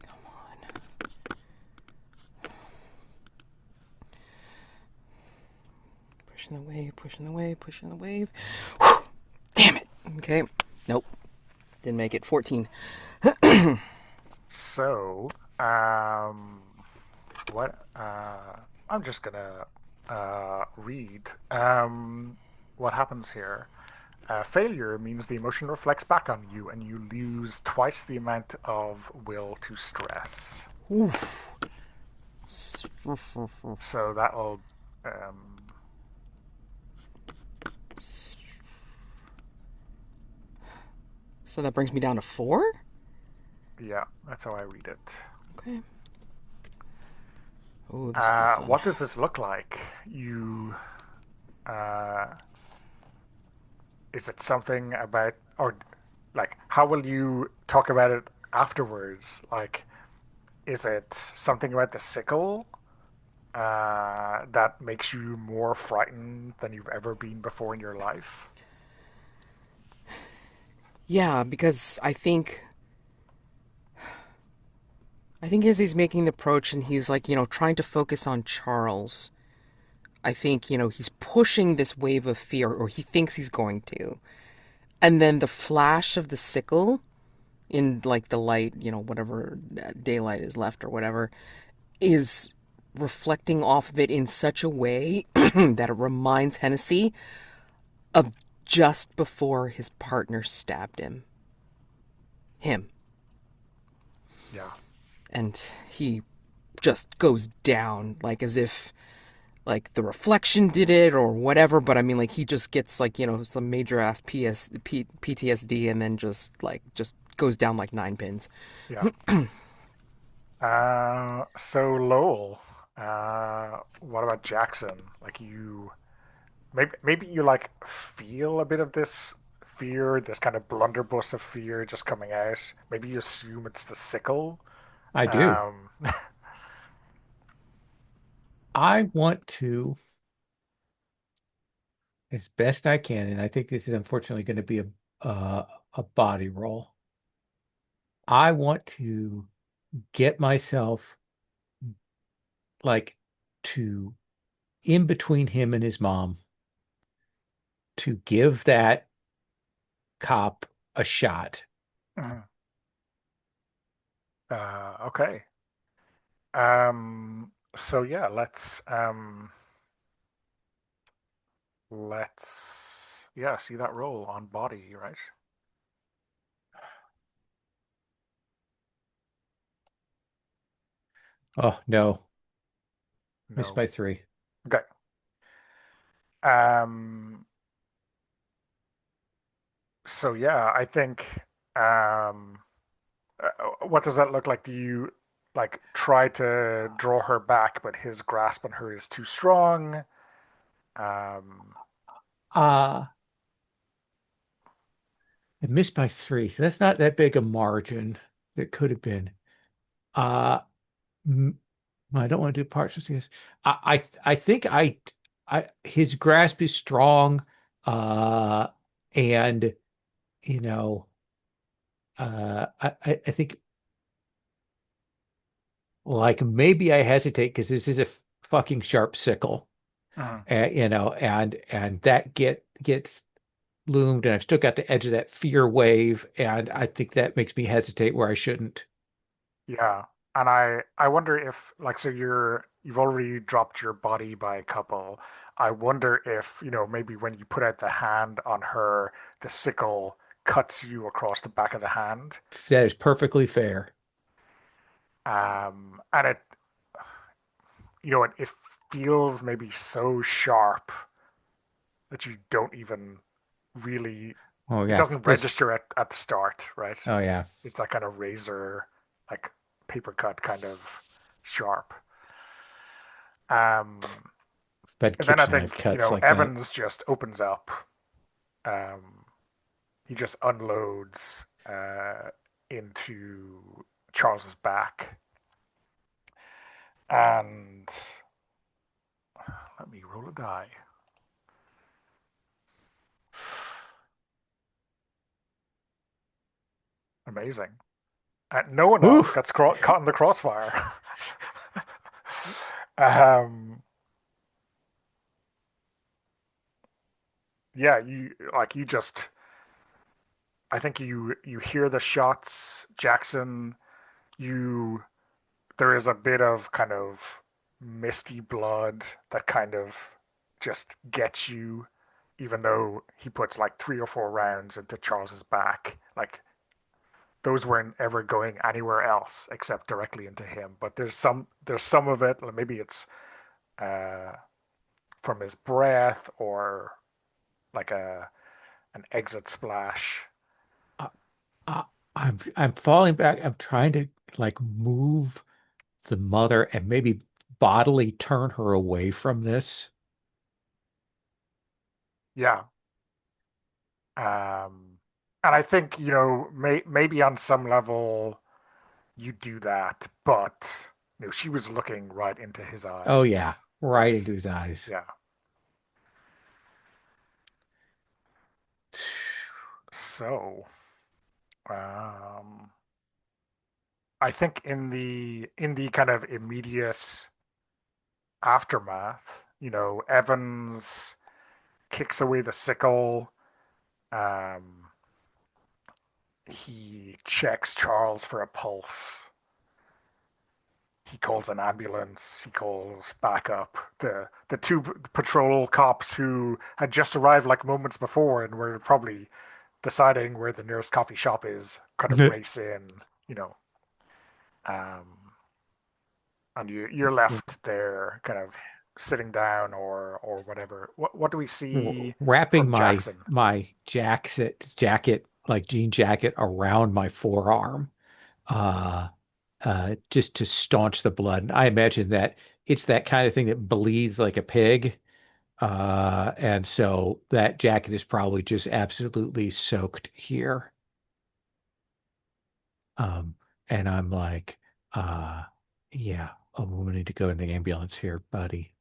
come on. Pushing the wave, pushing the wave, pushing the wave. Whew, damn it. Okay. Nope. Didn't make it. 14. so, what? I'm just gonna read what happens here. Failure means the emotion reflects back on you, and you lose twice the amount of will to stress. Oof. So that'll. So that brings me down to 4? Yeah, that's how I read it. Okay. Oh, this is fun. What does this look like? You. Is it something about, or like, how will you talk about it afterwards? Like, is it something about the sickle that makes you more frightened than you've ever been before in your life? Yeah, because I think as he's making the approach and he's like, trying to focus on Charles, I think, he's pushing this wave of fear, or he thinks he's going to. And then the flash of the sickle in, like, the light, whatever daylight is left or whatever, is reflecting off of it in such a way that it reminds Hennessy of just before his partner stabbed him. Yeah. And he just goes down, like, as if, like, the reflection did it or whatever. But I mean, like, he just gets, like, some major ass PTSD, and then just goes down like 9 pins. Yeah. So Lowell, what about Jackson? Like you, maybe you like feel a bit of this fear, this kind of blunderbuss of fear just coming out. Maybe you assume it's the sickle. I do. Um, I want to, as best I can, and I think this is unfortunately going to be a body roll. I want to get myself like to in between him and his mom to give that cop a shot. okay. So yeah, let's yeah, see that roll on body, right? Oh no, missed No. by three. Okay. Um, so yeah, I think what does that look like? Do you like try to draw her back, but his grasp on her is too strong? Um, Uh, I missed by three. So that's not that big a margin that could have been. Uh, m- I don't want to do partial things. I think I his grasp is strong, uh, and you know, I think like maybe I hesitate because this is a fucking sharp sickle, mhm. and that gets loomed, and I've still got the edge of that fear wave, and I think that makes me hesitate where I shouldn't. Yeah, and I wonder if like so you've already dropped your body by a couple. I wonder if, maybe when you put out the hand on her, the sickle cuts you across the back of the hand. That is perfectly fair. And it feels maybe so sharp that you don't even really, Oh it yeah, doesn't this. register at the start, right? Oh yeah, It's that kind of razor, like paper cut kind of sharp. Um, but And then I kitchen knife think, cuts like that. Evans just opens up. Um, he just unloads into Charles's back. And let me roll a die. Amazing. No one Whew. else gets caught in the crossfire. um, yeah, you just. I think you hear the shots, Jackson. You there is a bit of kind of misty blood that kind of just gets you, even though he puts like 3 or 4 rounds into Charles's back. Like those weren't ever going anywhere else except directly into him. But there's some of it. Maybe it's uh, from his breath or like an exit splash. I, I'm falling back. I'm trying to like move the mother and maybe bodily turn her away from this. Yeah. Um, and I think, maybe on some level you do that, but she was looking right into his Oh eyes, yeah, right right? into his eyes. Yeah. So, um, I think in the kind of immediate aftermath, Evans kicks away the sickle. Um, he checks Charles for a pulse. He calls an ambulance. He calls backup. The two patrol cops who had just arrived like moments before and were probably deciding where the nearest coffee shop is kind of race in, you know, um, and you're left there kind of sitting down or whatever. What do we see Wrapping from my Jackson? jacket like jean jacket around my forearm, uh, just to staunch the blood. And I imagine that it's that kind of thing that bleeds like a pig. And so that jacket is probably just absolutely soaked here. Um, and I'm like, uh, yeah, oh, we need to go in the ambulance here, buddy.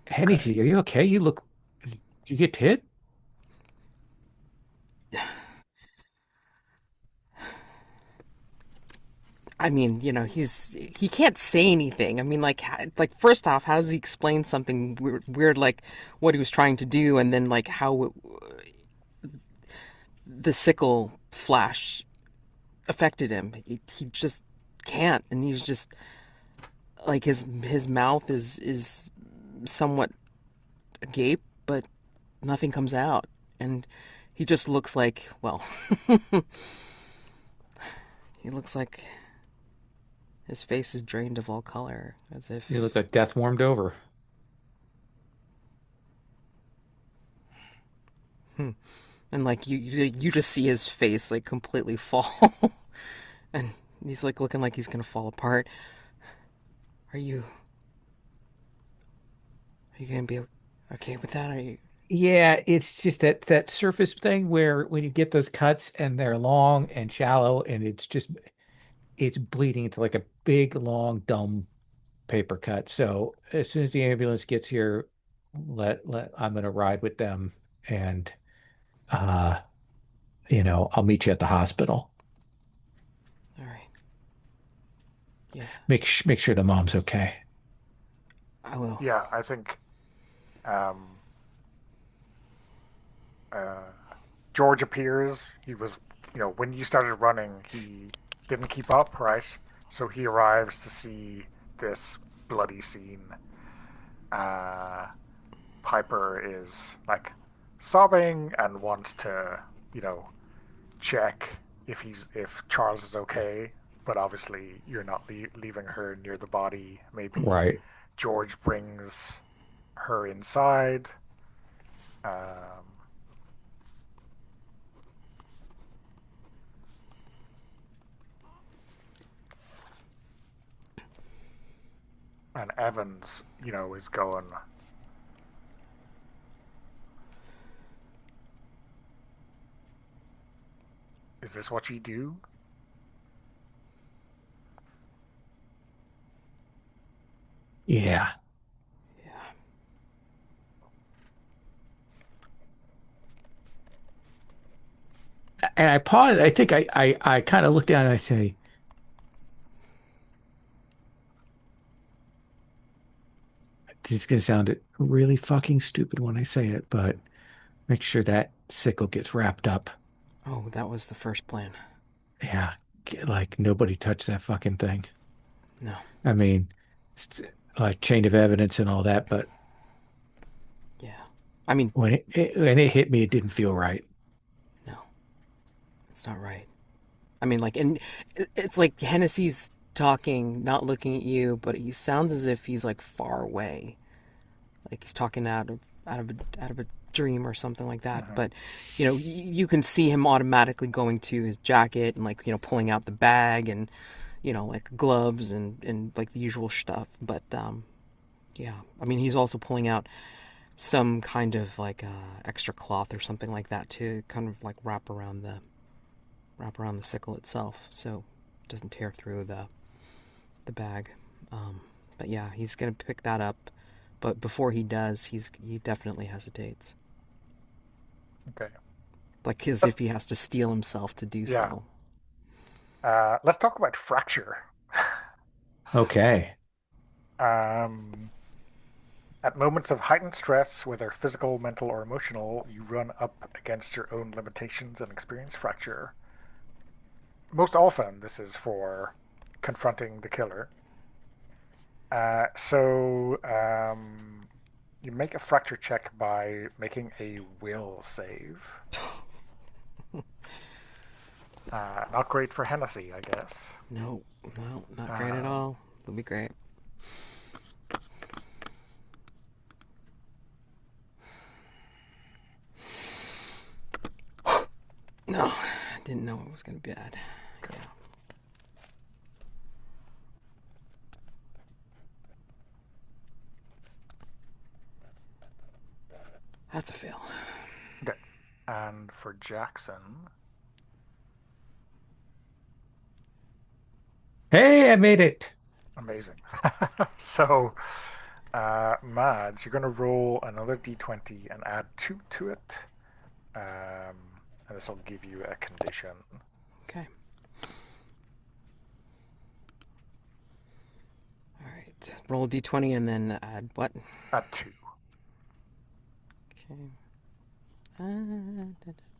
Okay. Hennessy, are you okay? Did you get hit? I mean, he can't say anything. I mean, like first off, how does he explain something weird like what he was trying to do, and then like how the sickle flash affected him? He just can't, and he's just like his mouth is somewhat agape, but nothing comes out, and he just looks like, well, he looks like his face is drained of all color, as You look if. like death warmed over. And like you just see his face like completely fall, and he's like looking like he's gonna fall apart. Are you are you gonna be okay with that? Are you? Yeah, it's just that surface thing where when you get those cuts and they're long and shallow and it's bleeding into like a big long dumb paper cut. So as soon as the ambulance gets here, let I'm gonna ride with them and uh I'll meet you at the hospital. All right. Yeah, Make sure the mom's okay. I will. Yeah, I think um, uh, George appears. He was, when you started running, he didn't keep up, right? So he arrives to see this bloody scene. Uh, Piper is like sobbing and wants to, you know, check if Charles is okay. But obviously, you're not leaving her near the body. Maybe Right. George brings her inside. Um, and Evans, is going, is this what you do? Yeah. Yeah. And I pause. I think I kind of look down and I say, this is gonna sound really fucking stupid when I say it, but make sure that sickle gets wrapped up. Oh, that was the first plan. Yeah, like nobody touched that fucking thing. No. I mean, it's like chain of evidence and all that, but Yeah. I mean, when it hit me, it didn't feel right. no, it's not right. I mean, like, and it's like Hennessy's talking, not looking at you, but he sounds as if he's like far away, like he's talking out of a dream or something like that. Hmm. But you can see him automatically going to his jacket and like pulling out the bag and like gloves and like the usual stuff. But yeah, I mean he's also pulling out some kind of like extra cloth or something like that to kind of like wrap around the sickle itself, so it doesn't tear through the bag. But yeah, he's gonna pick that up. But before he does, he definitely hesitates, Okay. like as Let's, if he has to steel himself to do yeah. so. Let's talk about fracture. Okay. Um, at moments of heightened stress, whether physical, mental, or emotional, you run up against your own limitations and experience fracture. Most often, this is for confronting the killer. So you make a fracture check by making a will save. Not great for Hennessy, I guess. No, no, not great at Um, all. It'll be great. No, I didn't know it was going to be bad. Okay. Yeah. That's a fail. Okay. And for Jackson, Hey, I made it. amazing. So, Mads, you're going to roll another d20 and add 2 to it. Um, and this will give you a condition. Okay. All right. Roll a d20 and then add what? Add 2. Okay.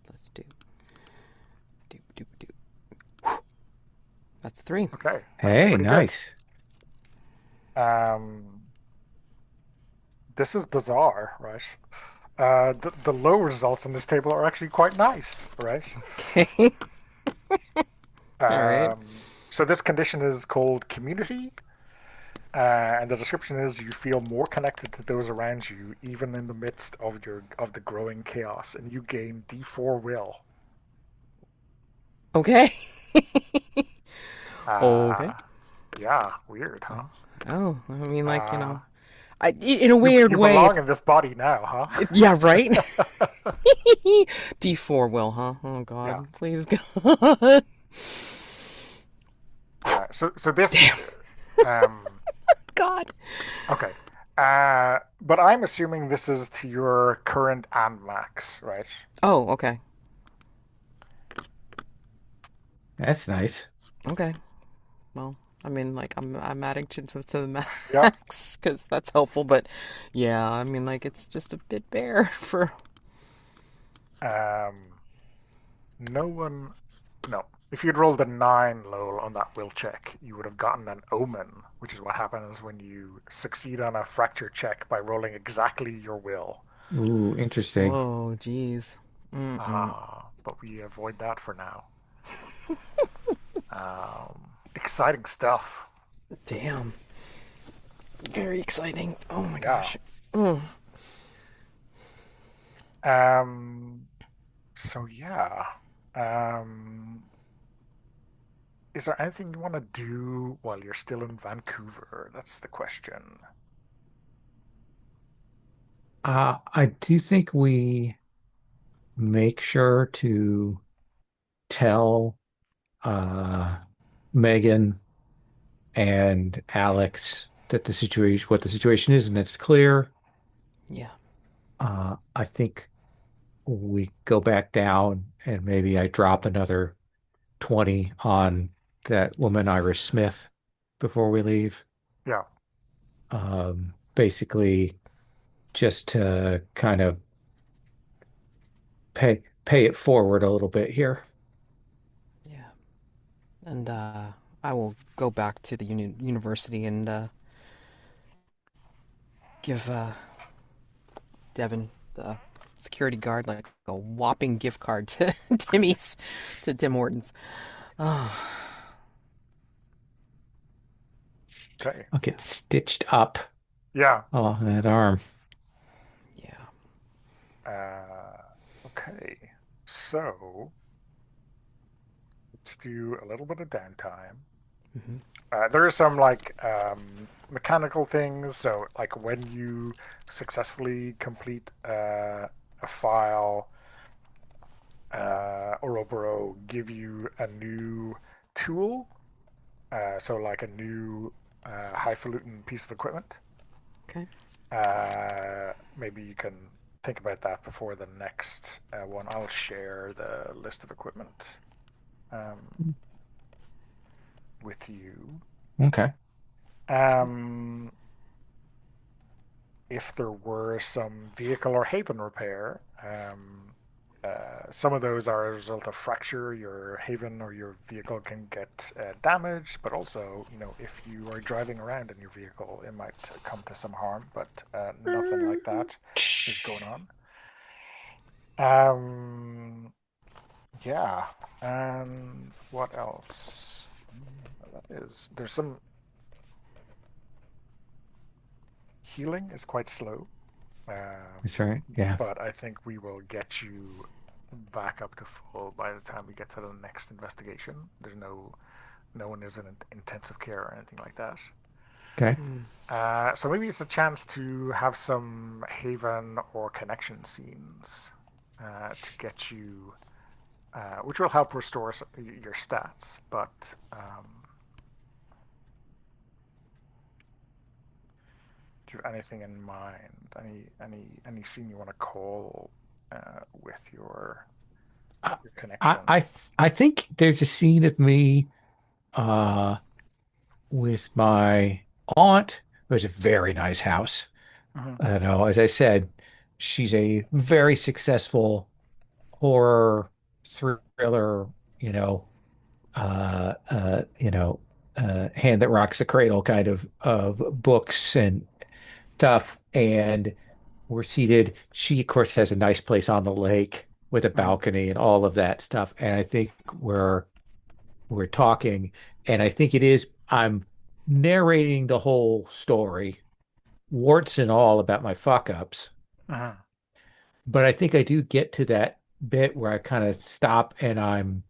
Let's do. Do. That's 3. Okay, that's Hey, pretty good. nice. Um, this is bizarre, right? The low results in this table are actually quite nice, right? Okay. All right. So this condition is called community, and the description is you feel more connected to those around you, even in the midst of the growing chaos, and you gain D4 will. Okay. Okay. Uh, yeah, weird, huh? Oh, I mean, like, Uh, in a you weird you way, belong in this body now, yeah, right? huh? D4 will, huh? Oh, Yeah. God. Please, God. So this, Damn. God. okay. But I'm assuming this is to your current and max, right? Oh, okay. That's nice. Okay. Well, I mean, like, I'm adding to the Yeah. max because that's helpful, but yeah, I mean, like, it's just a bit bare for. Um, no one, no. If you'd rolled a 9 low on that will check, you would have gotten an omen, which is what happens when you succeed on a fracture check by rolling exactly your will. Ooh, interesting. Whoa, jeez. Mm-mm. But we avoid that for now. Exciting stuff. Damn. Very exciting. Oh my Yeah. gosh. Mm. Um, so yeah. Um, is there anything you want to do while you're still in Vancouver? That's the question. I do think we make sure to tell uh Megan and Alex that what the situation is, and it's clear. Yeah. I think we go back down and maybe I drop another 20 on that woman, Iris Smith, before we leave. Yeah. Basically, just to kind of pay it forward a little bit here. Yeah. And I will go back to the university and give Devin, the security guard, like a whopping gift card to Tim Hortons. Oh, Okay. I'll get stitched up. Yeah. Oh, that arm. yeah. Okay. So let's do a little bit of downtime. Hmm. There are some like mechanical things. So, like when you successfully complete a file, Oroboro give you a new tool. So, like a new highfalutin piece of equipment. Okay. Maybe you can think about that before the next one. I'll share the list of equipment um, with you. Okay. Um, if there were some vehicle or haven repair, some of those are a result of fracture. Your haven or your vehicle can get damaged, but also, if you are driving around in your vehicle, it might come to some harm, but nothing like that is going on. Um, yeah, and what else? There's some healing is quite slow. That's right. Yeah. But I think we will get you back up to full by the time we get to the next investigation. There's no one is in intensive care or anything like that. Okay. So maybe it's a chance to have some haven or connection scenes to get you, which will help restore your stats. But do you have anything in mind? Any scene you want to call with I your I connection? I I think there's a scene of me uh with my aunt, who has a very nice house. Hmm. I don't know, as I said, she's a very successful horror thriller, you know, uh, uh, you know, hand that rocks the cradle kind of books and stuff. And we're seated. She, of course, has a nice place on the lake with a Hmm. balcony and all of that stuff. And I think we're talking, and I think it is I'm narrating the whole story, warts and all, about my fuck ups. Hmm. But I think I do get to that bit where I kind of stop and I'm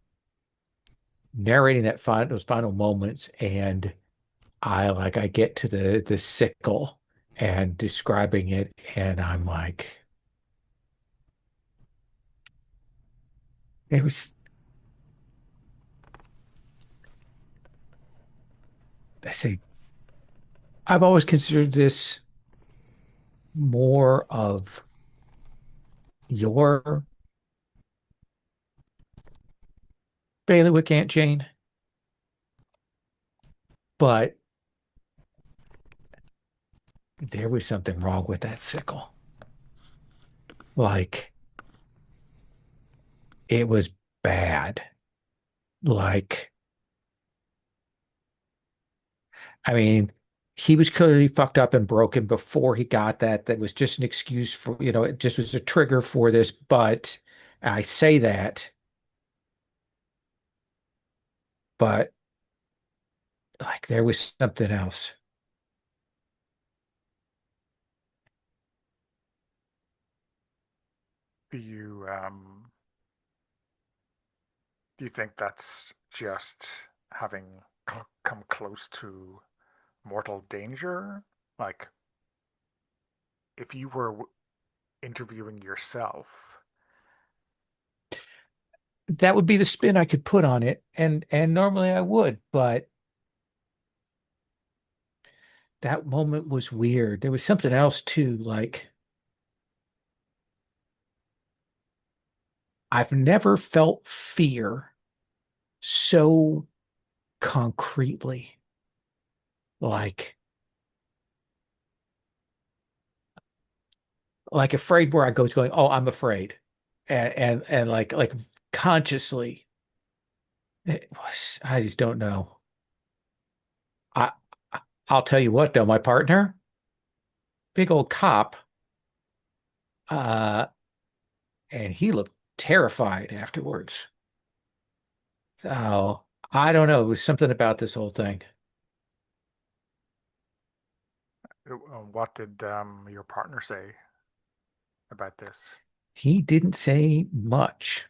narrating those final moments, and I get to the sickle and describing it, and I'm like, it was I say I've always considered this more of your bailiwick, Aunt Jane, but there was something wrong with that sickle. Like it was bad. Like, I mean, he was clearly fucked up and broken before he got that. That was just an excuse for, it just was a trigger for this. But I say that, but like there was something else. Do you think that's just having come close to mortal danger? Like, if you were interviewing yourself. That would be the spin I could put on it. And normally I would, but that moment was weird. There was something else too. Like I've never felt fear so concretely. Like afraid where I go to going, oh, I'm afraid. And like consciously. It was, I just don't know. I I'll tell you what though, my partner, big old cop, uh, and he looked terrified afterwards. So I don't know. It was something about this whole thing. What did your partner say about this? He didn't say much.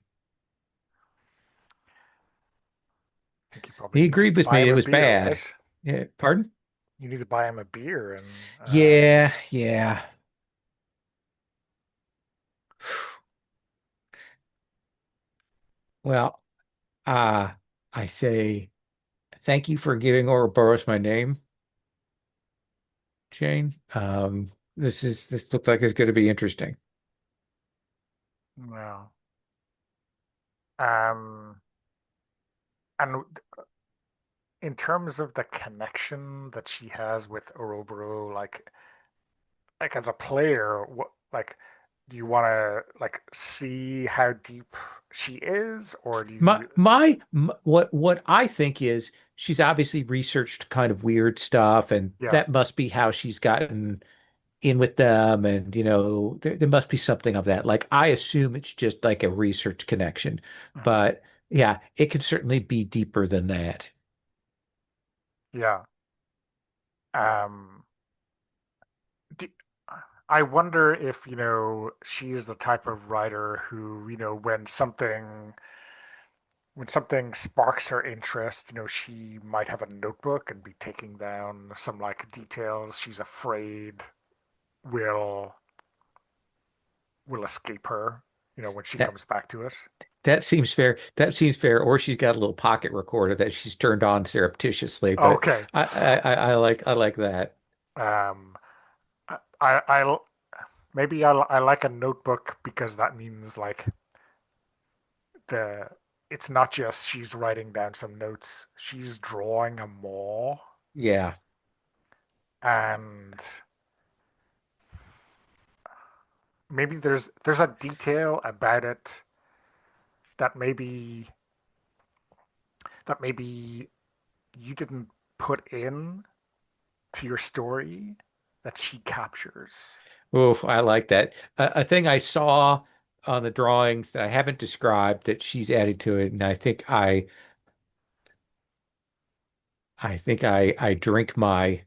I think you probably He need to agreed with buy me him it a was beer, bad. right? Yeah, pardon? You need to buy him a beer and Yeah, yeah. Well, uh, I say thank you for giving Ouroboros my name, Jane. This looks like it's going to be interesting. well, um, and in terms of the connection that she has with Oroboro, like as a player, what like do you want to like see how deep she is, or do My you? my m- what I think is she's obviously researched kind of weird stuff, and Yeah. that must be how she's gotten in with them. And there must be something of that. Like I assume it's just like a research connection, Mhm. but yeah, it could certainly be deeper than that. Yeah. Um, do, I wonder if, she is the type of writer who, when something sparks her interest, she might have a notebook and be taking down some like details she's afraid will will escape her, when she That comes back to it. that seems fair. That seems fair. Or she's got a little pocket recorder that she's turned on surreptitiously. But Okay. I like that. Um, I maybe I like a notebook because that means like the it's not just she's writing down some notes, she's drawing a more, Yeah. and maybe there's a detail about it that maybe you didn't put in to your story that she captures. Oof, I like that. A thing I saw on the drawings that I haven't described that she's added to it, and I think I drink my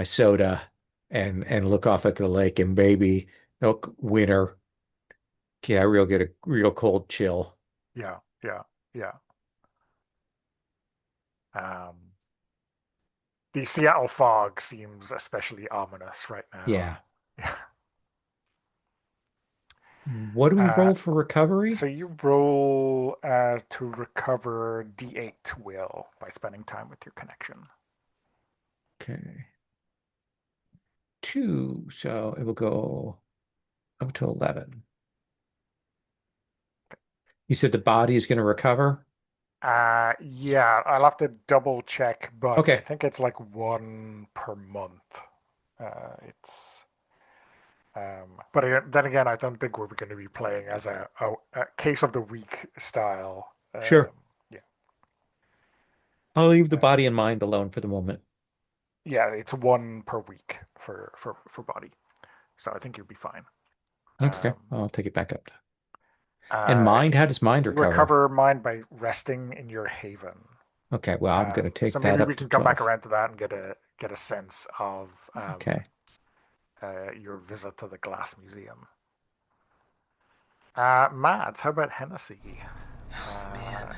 soda and look off at the lake and maybe look winter. Yeah, I real get a real cold chill. Yeah, yeah, yeah. Um, the Seattle fog seems especially ominous right now. Yeah. What do we Uh, roll for recovery? so you roll to recover D8 will by spending time with your connection. Okay. Two, so it will go up to 11. You said the body is going to recover? Yeah, I'll have to double check, but I Okay, think it's like one per month. It's but then again, I don't think we're going to be playing as a case of the week style. sure. Yeah, I'll leave the uh, body and mind alone for the moment. yeah, it's one per week for body, so I think you'll be fine. Okay, Um, I'll take it back up. And mind, how does mind you recover? recover mind by resting in your haven. Okay, well, I'm going to So take that maybe up we to can come back 12. around to that and get a sense of Okay. your visit to the Glass Museum. Mads, how about Hennessy? Man. Uh,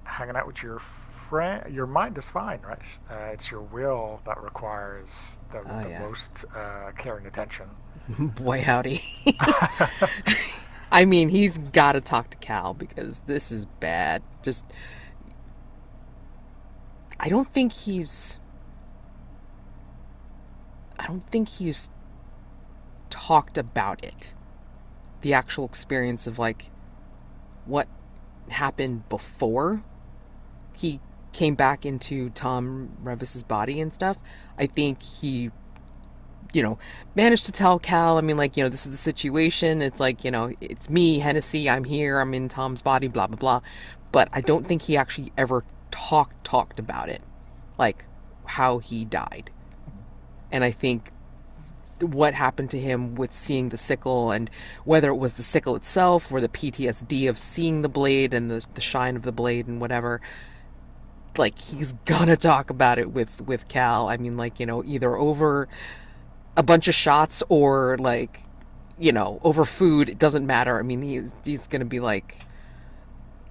Hanging out with your friend. Your mind is fine, right? It's your will that requires the Oh, the yeah. most care and attention. Boy, howdy. I mean, he's got to talk to Cal because this is bad. Just, I don't think he's. I don't think he's talked about it. The actual experience of like what happened before he came back into Tom Revis's body and stuff. I think he, managed to tell Cal, I mean, like, this is the situation. It's like, it's me, Hennessy, I'm here, I'm in Tom's body, blah, blah, blah. But I don't think he actually ever talked about it, like how he died. And I think what happened to him with seeing the sickle, and whether it was the sickle itself or the PTSD of seeing the blade and the shine of the blade and whatever, like he's gonna talk about it with Cal. I mean, like, either over a bunch of shots or like, over food. It doesn't matter. I mean, he's gonna be like,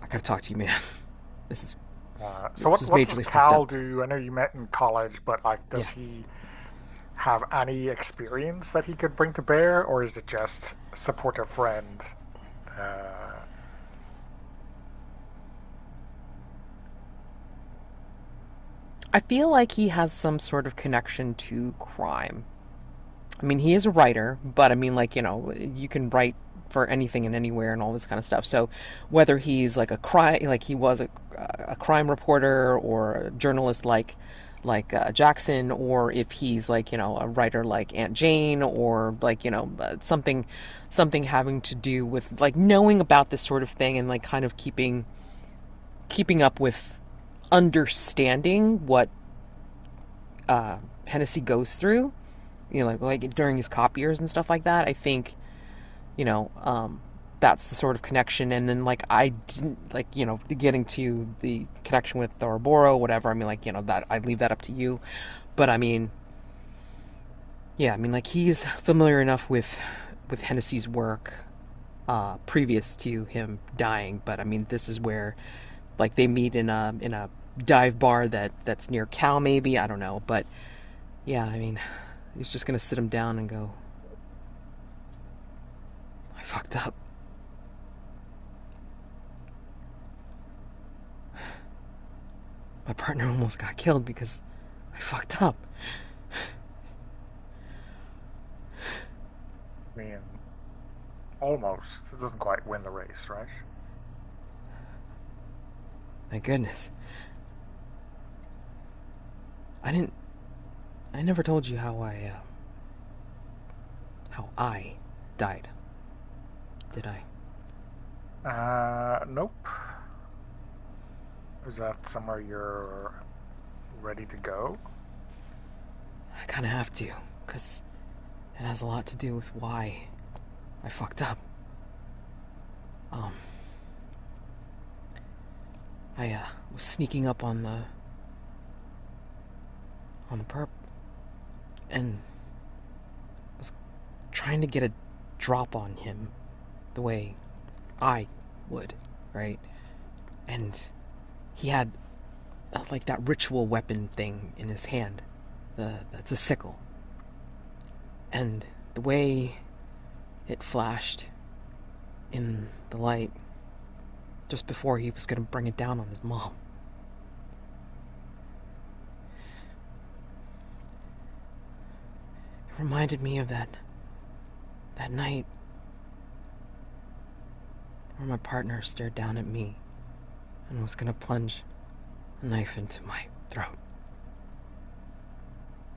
I gotta talk to you, man. This is So this what is what does majorly fucked Cal up. do? I know you met in college, but like, Yeah. does he have any experience that he could bring to bear, or is it just a supportive friend? Uh, I feel like he has some sort of connection to crime. I mean, he is a writer, but I mean, like, you can write for anything and anywhere and all this kind of stuff. So whether he's like like he was a crime reporter or a journalist like Jackson, or if he's like, a writer like Aunt Jane, or like, something having to do with like knowing about this sort of thing and like kind of keeping up with understanding what Hennessy goes through, like during his cop years and stuff like that. I think, you know, um, that's the sort of connection. And then like I didn't like, getting to the connection with the Oroboro, whatever. I mean, like, that I leave that up to you. But I mean, Yeah, I mean, like, he's familiar enough with Hennessy's work previous to him dying, but I mean, this is where, like, they meet in a dive bar that's near Cal, maybe, I don't know, but yeah, I mean, he's just gonna sit him down and go, I fucked up. My partner almost got killed because I fucked up. I mean, almost. It doesn't quite win the race, right? Thank goodness. I didn't. I never told you how I died. Did I? Nope. Is that somewhere you're ready to go? I kind of have to, because it has a lot to do with why I fucked up. Um, I was sneaking up on the perp and was trying to get a drop on him the way I would, right? And he had like that ritual weapon thing in his hand, the sickle. And the way it flashed in the light just before he was going to bring it down on his mom. It reminded me of that night where my partner stared down at me and was going to plunge a knife into my throat.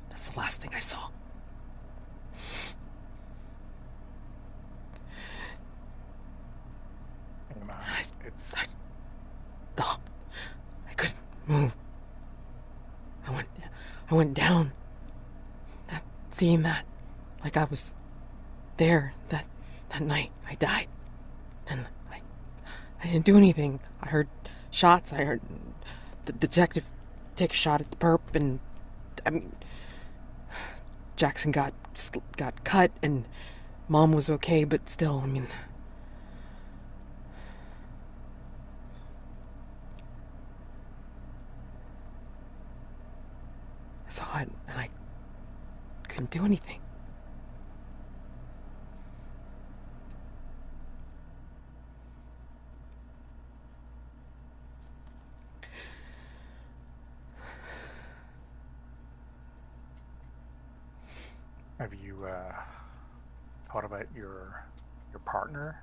That's the last thing I saw. It's No, I couldn't move. I went down, not seeing that, like I was there that night I died, and I didn't do anything. I heard shots. I heard the detective take a shot at the perp, and I mean, Jackson got cut, and Mom was okay, but still, I mean. I saw it, and I couldn't do anything. Have you thought about your partner?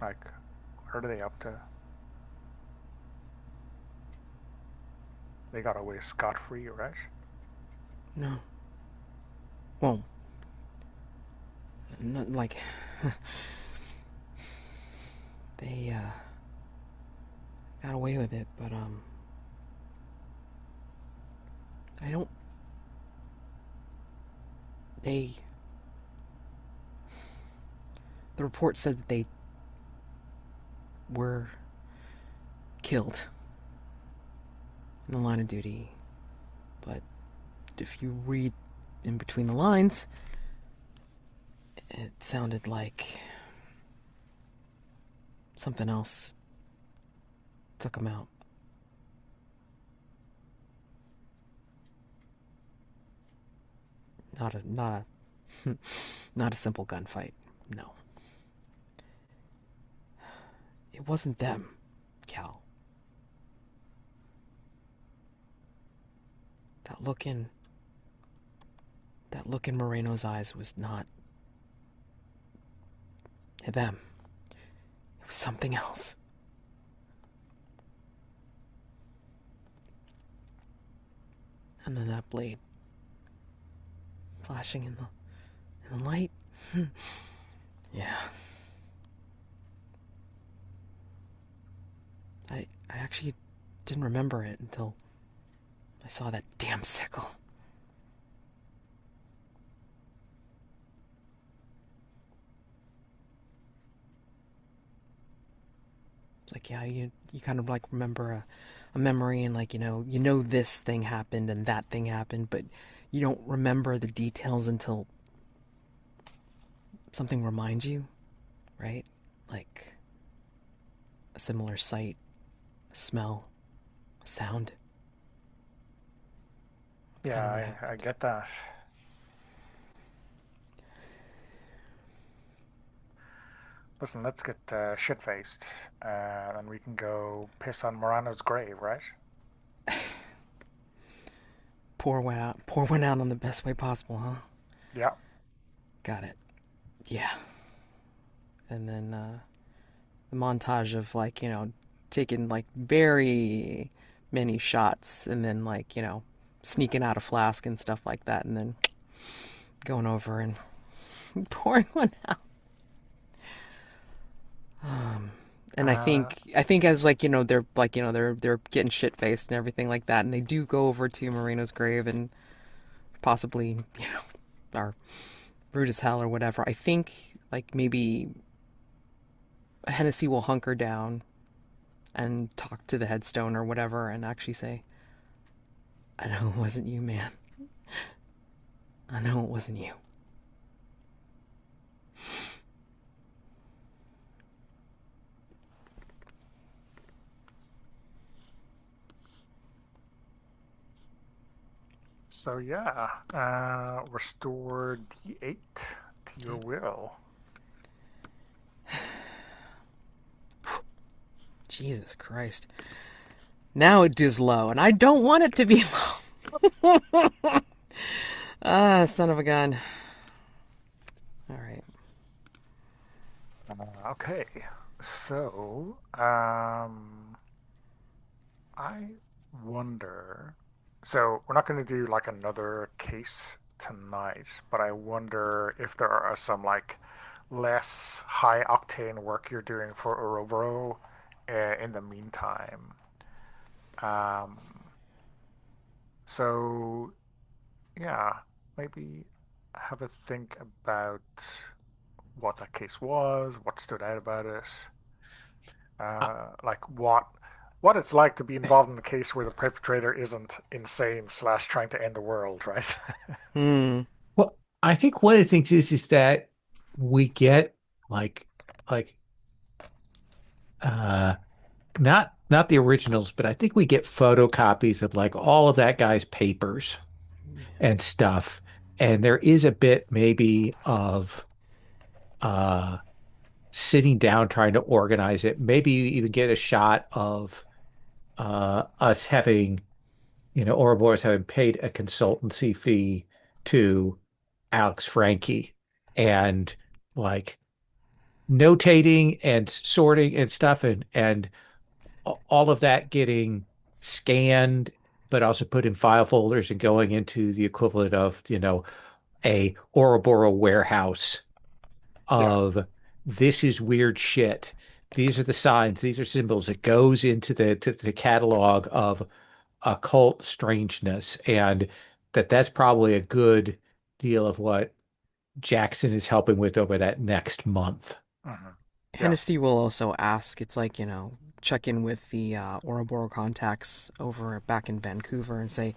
Like, what are they up to? They got away scot-free, right? No. Well, not like they got away with it, but I don't. The report said that they were killed in the line of duty, but if you read in between the lines, it sounded like something else took them out. Not a simple gunfight. No. It wasn't them, Cal. That look in Moreno's eyes was not them. It was something else. And then that blade flashing in the light. Yeah. I actually didn't remember it until I saw that damn sickle. It's like, yeah, you kind of like remember a memory and like, you know this thing happened and that thing happened, but you don't remember the details until something reminds you, right? Like a similar sight, a smell, a sound. It's kind of what Yeah, happened. I get that. Listen, let's get shit-faced, and we can go piss on Morano's grave, right? Pour one out on the best way possible, huh? Yeah. Got it. Yeah. And then the montage of like, taking like very many shots and then like, sneaking out a flask and stuff like that and then going over and pouring one out. And Uh, I think as like, they're like, they're getting shit faced and everything like that and they do go over to Marino's grave and possibly, are rude as hell or whatever. I think like maybe Hennessy will hunker down and talk to the headstone or whatever and actually say, I know it wasn't you, man. I know it wasn't you. so yeah, restore D8 to your will. Jesus Christ. Now it is low, and I don't want it to be low. Ah, son of a gun. All right. Okay, so I wonder. So we're not going to do like another case tonight, but I wonder if there are some like less high octane work you're doing for Oroboro in the meantime. Um, so yeah, maybe have a think about what that case was, what stood out about it, Uh, like what it's like to be involved in a case where the perpetrator isn't insane slash trying to end the world, right? Hmm. well, I think one of the things is that we get like like uh not the originals, but I think we get photocopies of like all of that guy's papers and stuff. And there is a bit maybe of uh sitting down trying to organize it. Maybe you even get a shot of us having, Ouroboros having paid a consultancy fee to Alex Frankie and like notating and sorting and stuff and all of that getting scanned, but also put in file folders and going into the equivalent of, a Ouroboros warehouse Yeah. of this is weird shit. These are the signs, these are symbols. It goes into the catalog of occult strangeness, and that's probably a good deal of what Jackson is helping with over that next month. Hmm. Yeah. Hennessy will also ask, it's like, check in with the Oroboro contacts over back in Vancouver and say,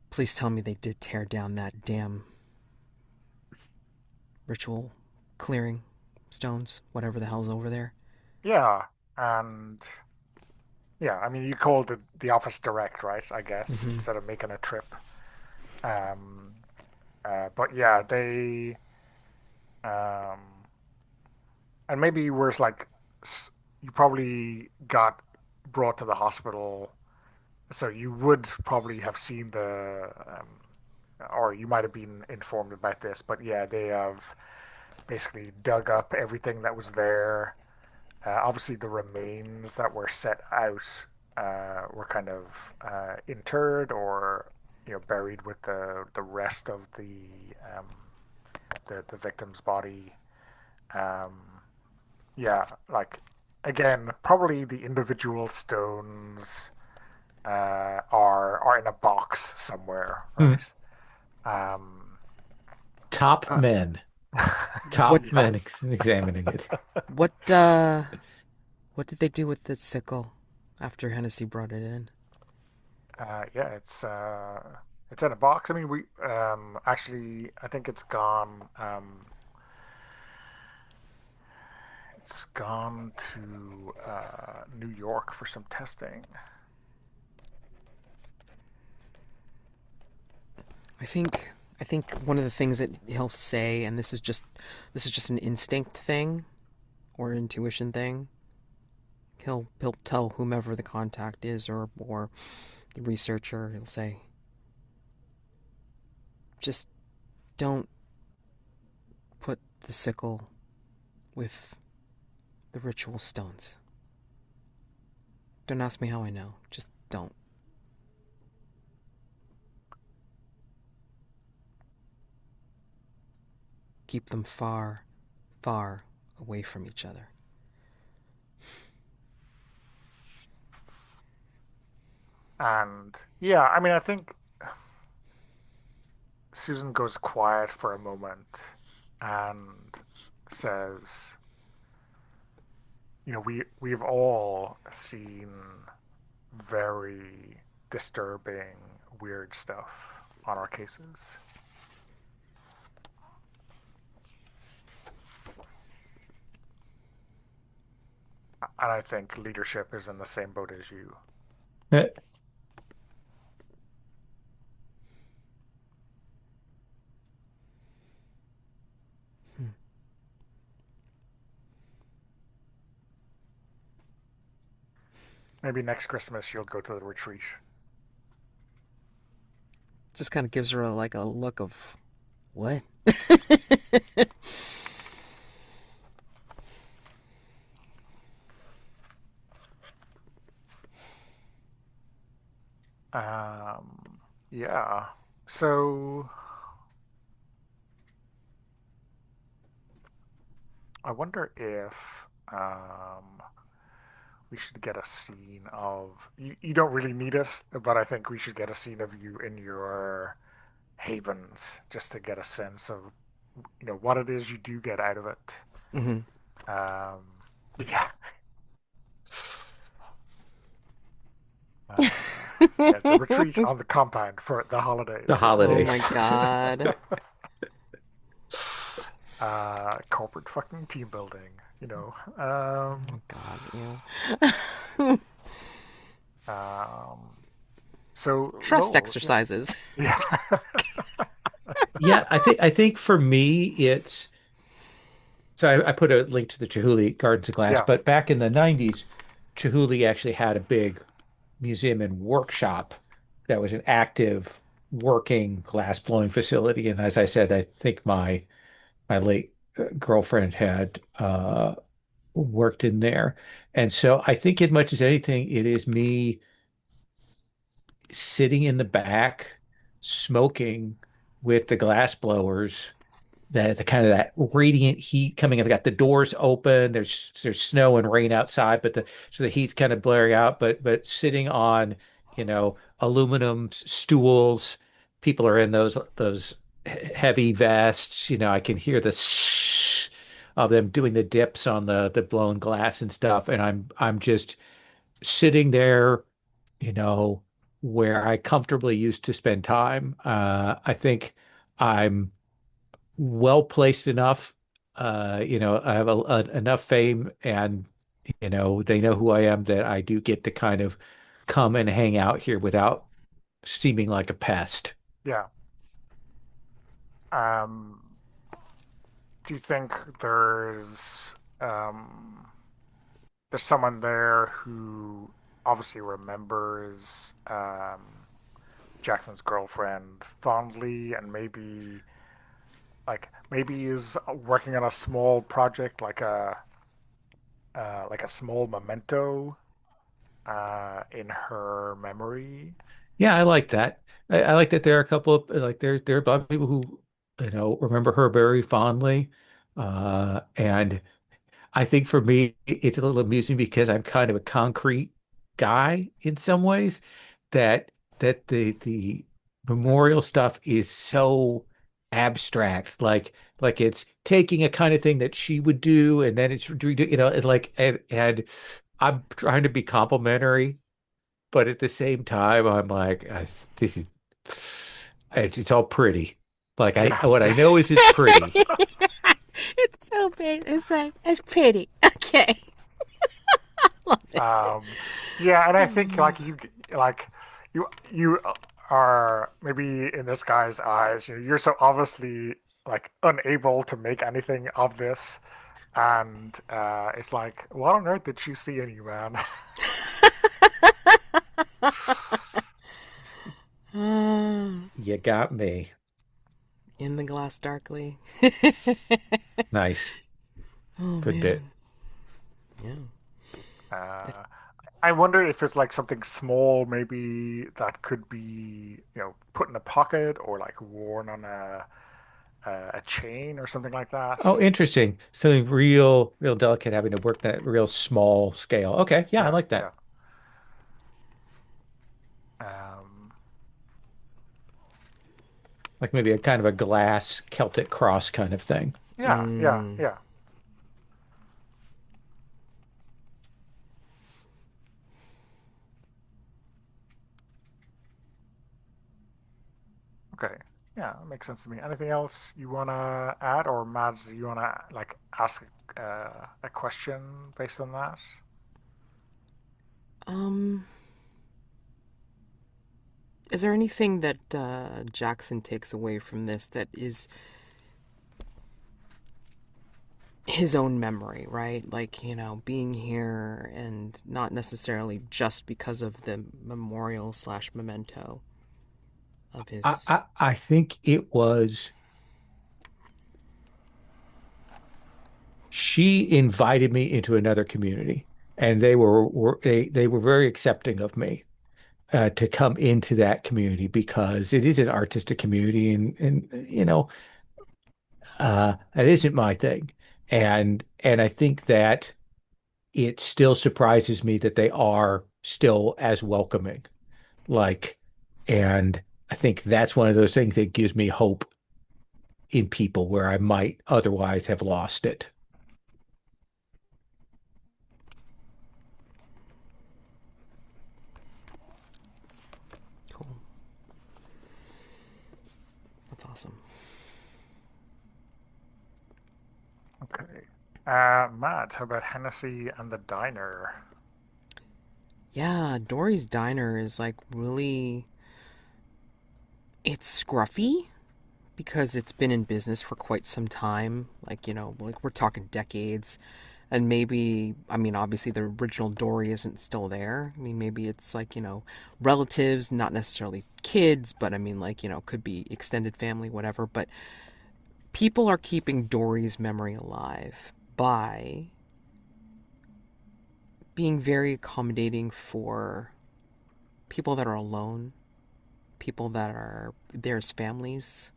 please tell me they did tear down that damn ritual clearing stones, whatever the hell's over there. Yeah. And yeah, I mean, you called the office direct, right? I guess Mm-hmm. instead of making a trip. Um, but yeah, they um, and maybe where's like you probably got brought to the hospital, so you would probably have seen or you might have been informed about this. But yeah, they have basically dug up everything that was there. Obviously, the remains that were set out were kind of interred or buried with the rest of um, the victim's body. Um, yeah, like again, probably the individual stones are in a box somewhere, Hmm. right? Um, Top Uh, men, what top yeah. men examining it. what what did they do with the sickle? after Hennessy brought it in. Yeah, it's in a box. I mean, we actually I think it's gone to New York for some testing. I think I think one of the things that he'll say, and this is just an instinct thing or intuition thing. He'll tell whomever the contact is or the researcher. He'll say, just don't put the sickle with the ritual stones. Don't ask me how I know. Just don't. Keep them far, far away from each other. And yeah, I mean, I think Susan goes quiet for a moment and says, we've all seen very disturbing, weird stuff on our cases. And I think leadership is in the same boat as you. Uh, Hmm. Maybe next Christmas you'll go to the retreat. Just kind of gives her like a look of what? Yeah. So I wonder if we should get a scene of you don't really need it, but I think we should get a scene of you in your havens just to get a sense of what it is you do get out of it. Hmm. Um, yeah, yeah, the retreat on the compound for the the holidays. Oh my holidays. god. Corporate fucking team building, you know. Oh god, yeah. Um, so Trust Lowell, yeah, exercises. yeah, Yeah, I think for me it's so I put a link to the Chihuly Gardens of Glass, yeah, but back in the 90s, Chihuly actually had a big museum and workshop that was an active working glass blowing facility. And as I said, I think my late girlfriend had worked in there. And so I think as much as anything, it is me sitting in the back smoking with the glass blowers, the kind of that radiant heat coming in. They got the doors open. There's snow and rain outside, but the heat's kind of blaring out. But sitting on aluminum stools, people are in those heavy vests. I can hear the of them doing the dips on the blown glass and stuff, and I'm just sitting there, you know, where I comfortably used to spend time. I think I'm well placed enough. I have enough fame, and they know who I am, that I do get to kind of come and hang out here without seeming like a pest. yeah. Um, do you think um, there's someone there who obviously remembers Jackson's girlfriend fondly, and maybe is working on a small project like a small memento in her memory? Yeah, I like that. I like that there are a couple of like there are a lot of people who remember her very fondly, and I think for me, it's a little amusing because I'm kind of a concrete guy in some ways. That the memorial stuff is so abstract, like it's taking a kind of thing that she would do, and then it's redo, and like and I'm trying to be complimentary, but at the same time, I'm like, this is it's all pretty. Like I Yeah, what I yeah. know is it's pretty. It's so big. It's pretty. Okay. Love it. Yeah, and I think like you are maybe in this guy's eyes, you're so obviously like unable to make anything of this, and it's like, what on earth did she see in you, man? You got me. In the glass darkly. Nice. Oh Good bit. man. Yeah. Uh, I wonder if it's like something small, maybe that could be, put in a pocket or like worn on a chain or something like that. Oh, interesting. Something real delicate having to work that real small scale. Okay, yeah, I Yeah, like that. yeah. Um, Like maybe a kind of a glass Celtic cross kind of thing. yeah, yeah, Mm. yeah. Okay. Yeah, that makes sense to me. Anything else you wanna add, or Mads, you wanna like ask a question based on that? Um, is there anything that Jackson takes away from this that is his own memory, right? Like, being here and not necessarily just because of the memorial slash memento of I, his. I I think it was she invited me into another community, and they were very accepting of me to come into that community because it is an artistic community, and that isn't my thing, and I think that it still surprises me that they are still as welcoming. Like, and I think that's one of those things that gives me hope in people where I might otherwise have lost it. Cool. That's awesome. Okay. Matt, how about Hennessy and the Diner? Yeah, Dory's Diner is like really. It's scruffy because it's been in business for quite some time. Like, like we're talking decades. And maybe, I mean, obviously the original Dory isn't still there. I mean, maybe it's like, relatives, not necessarily kids, but I mean, like, could be extended family, whatever. But people are keeping Dory's memory alive by being very accommodating for people that are alone, people that are there's families,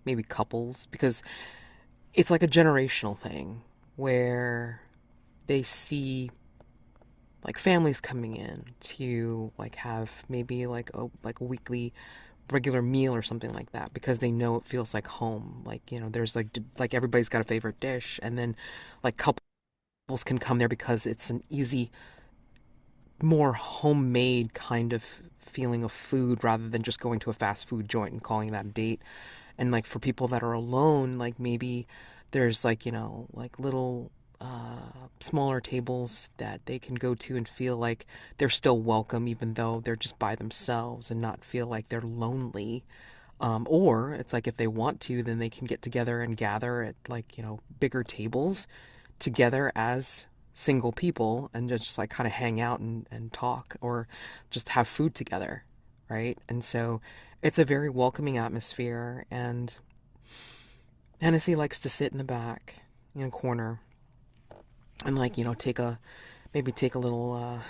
maybe couples, because it's like a generational thing where they see like families coming in to like have maybe like a weekly regular meal or something like that because they know it feels like home. Like, there's like everybody's got a favorite dish, and then like couples can come there because it's an easy, more homemade kind of feeling of food rather than just going to a fast food joint and calling that a date. And like for people that are alone, like maybe there's like, like little smaller tables that they can go to and feel like they're still welcome even though they're just by themselves and not feel like they're lonely. Or it's like if they want to, then they can get together and gather at like, bigger tables together as single people and just like kind of hang out and talk or just have food together, right? And so it's a very welcoming atmosphere, and Hennessy likes to sit in the back in a corner and like, take a little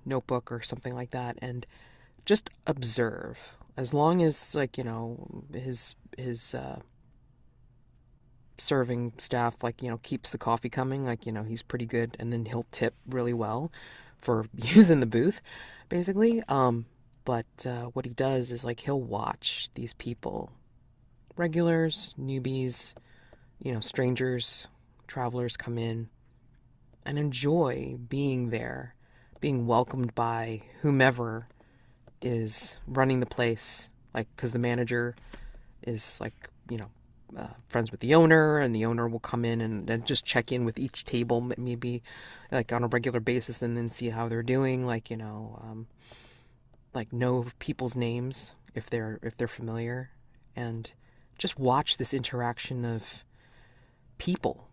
notebook or something like that and just observe. As long as like, his serving staff like, keeps the coffee coming, like, he's pretty good, and then he'll tip really well for using the booth basically. But what he does is like he'll watch these people, regulars, newbies, strangers, travelers come in, and enjoy being there, being welcomed by whomever is running the place. Like, because the manager is like, friends with the owner, and the owner will come in and just check in with each table, maybe like on a regular basis, and then see how they're doing. Like, like know people's names if they're familiar, and just watch this interaction of people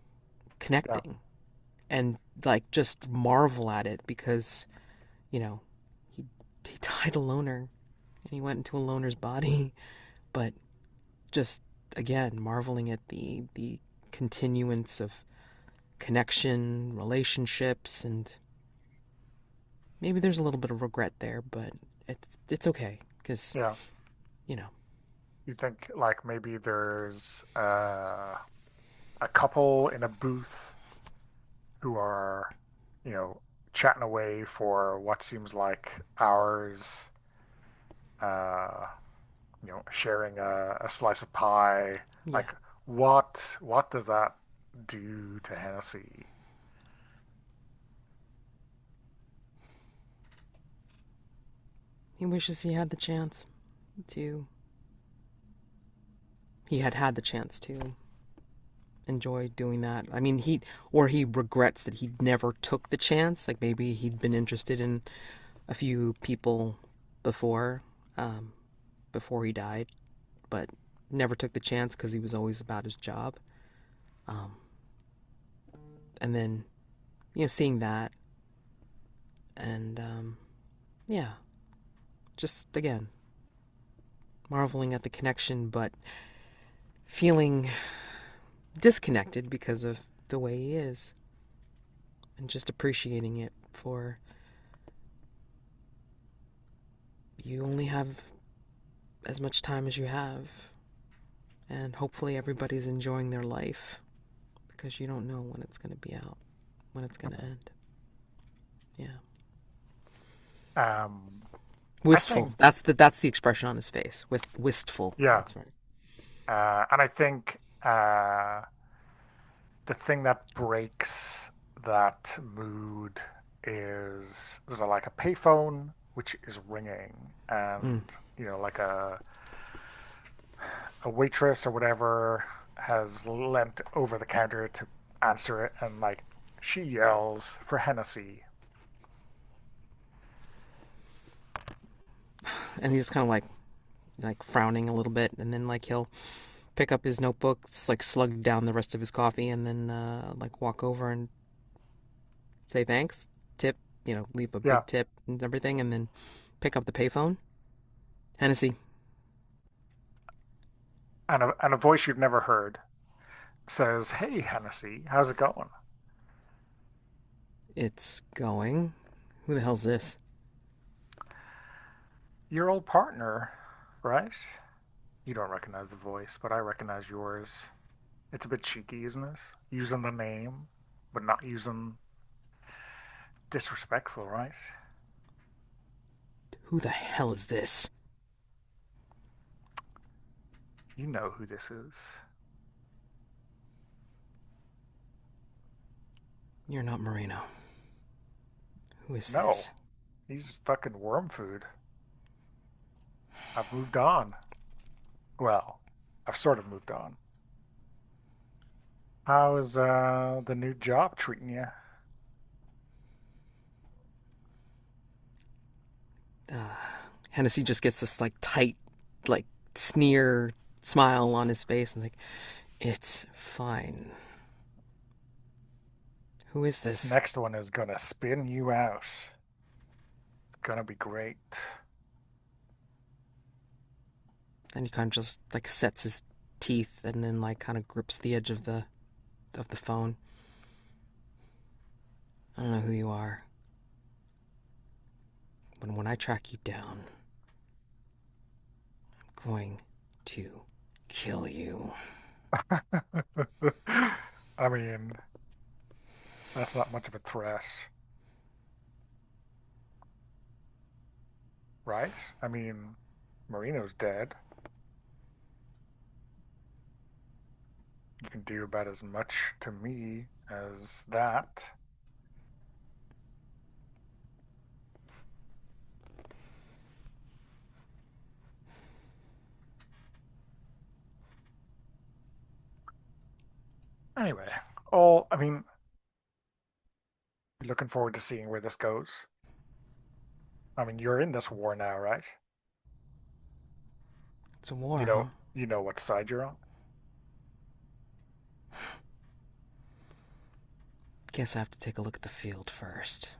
Yeah. connecting, and like just marvel at it because you know he he died a loner and he went into a loner's body, but just again marveling at the continuance of connection, relationships, and maybe there's a little bit of regret there, but it's okay because Yeah. you know You think like maybe there's a couple in a booth who are, you know, chatting away for what seems like hours, uh, sharing a slice of pie. yeah, Like, what does that do to Hennessy? he wishes he had the chance to he had the chance to enjoy doing that. I mean, he regrets that he never took the chance. Like maybe he'd been interested in a few people before, um, before he died, but never took the chance because he was always about his job. Um, and then, seeing that, and yeah, just again marveling at the connection, but feeling disconnected because of the way he is, and just appreciating it for you only have as much time as you have, and hopefully everybody's enjoying their life because you don't know when it's going to be out, when it's going to end. Yeah. Um, I Wistful. think, That's the expression on his face. Wistful. yeah, That's right. and I think the thing that breaks that mood is there's like a payphone which is ringing, Mm. and like a waitress or whatever has leant over the counter to answer it, and like she yells for Hennessy. And he's kind of like frowning a little bit, and then like he'll pick up his notebook, just like slug down the rest of his coffee, and then like walk over and say thanks, tip, leave a Yeah, big tip and everything, and then pick up the payphone. Hennessy, and a voice you've never heard says, "Hey, Hennessy, how's it going?" it's going. Who the hell's this? Your old partner, right? You don't recognize the voice, but I recognize yours. It's a bit cheeky, isn't it? Using the name, but not using disrespectful, right? Who the hell is this? You know who this is. You're not Marino. Who is this? No, he's fucking worm food. I've moved on. Well, I've sort of moved on. How is the new job treating you? Hennessy just gets this like tight, like sneer smile on his face and like, it's fine. Who is This this? next one is gonna spin you out. It's gonna be great. And he kind of just like sets his teeth and then like kind of grips the edge of the phone. I don't know who you are, but when I track you down, I'm going to kill you. I mean, that's not much of a threat, right? I mean, Marino's dead. You can do about as much to me as that. Anyway, all I mean, looking forward to seeing where this goes. I mean, you're in this war now, right? It's a You war, huh? know, you know what side you're on. Guess I have to take a look at the field first.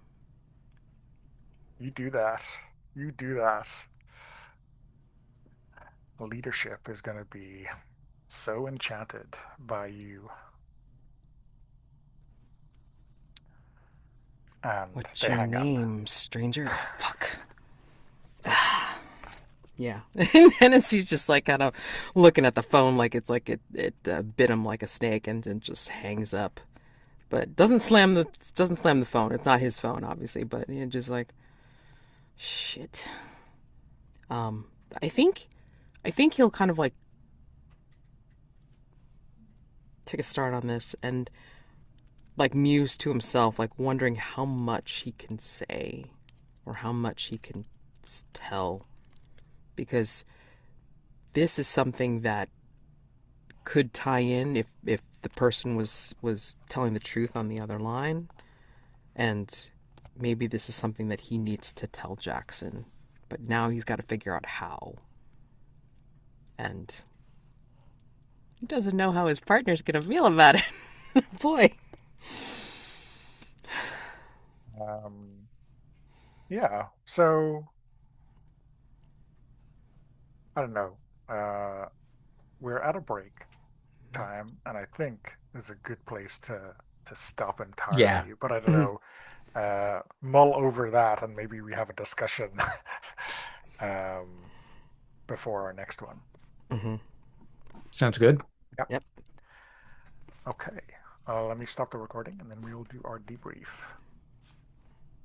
You do that. You do that. Leadership is going to be so enchanted by you, and What's they your hang up. name, stranger? Oh, fuck. Yeah. And Hennessy's just like kind of looking at the phone like it's like it bit him like a snake and then just hangs up. But doesn't slam the phone. It's not his phone, obviously, but he just like shit. Um, I think I think he'll kind of like take a start on this and like muse to himself, like wondering how much he can say or how much he can tell because this is something that could tie in if the person was telling the truth on the other line, and maybe this is something that he needs to tell Jackson, but now he's got to figure out how, and he doesn't know how his partner's gonna feel about it. Boy. Um, yeah. So I don't know. Uh, we're at a break time, and I think is a good place to stop Yeah. entirely. But I don't know. Mull over that, and maybe we have a discussion um, before our next one. Mm-hmm. Sounds good. Yep. Yep. Okay. Let me stop the recording, and then we will do our debrief.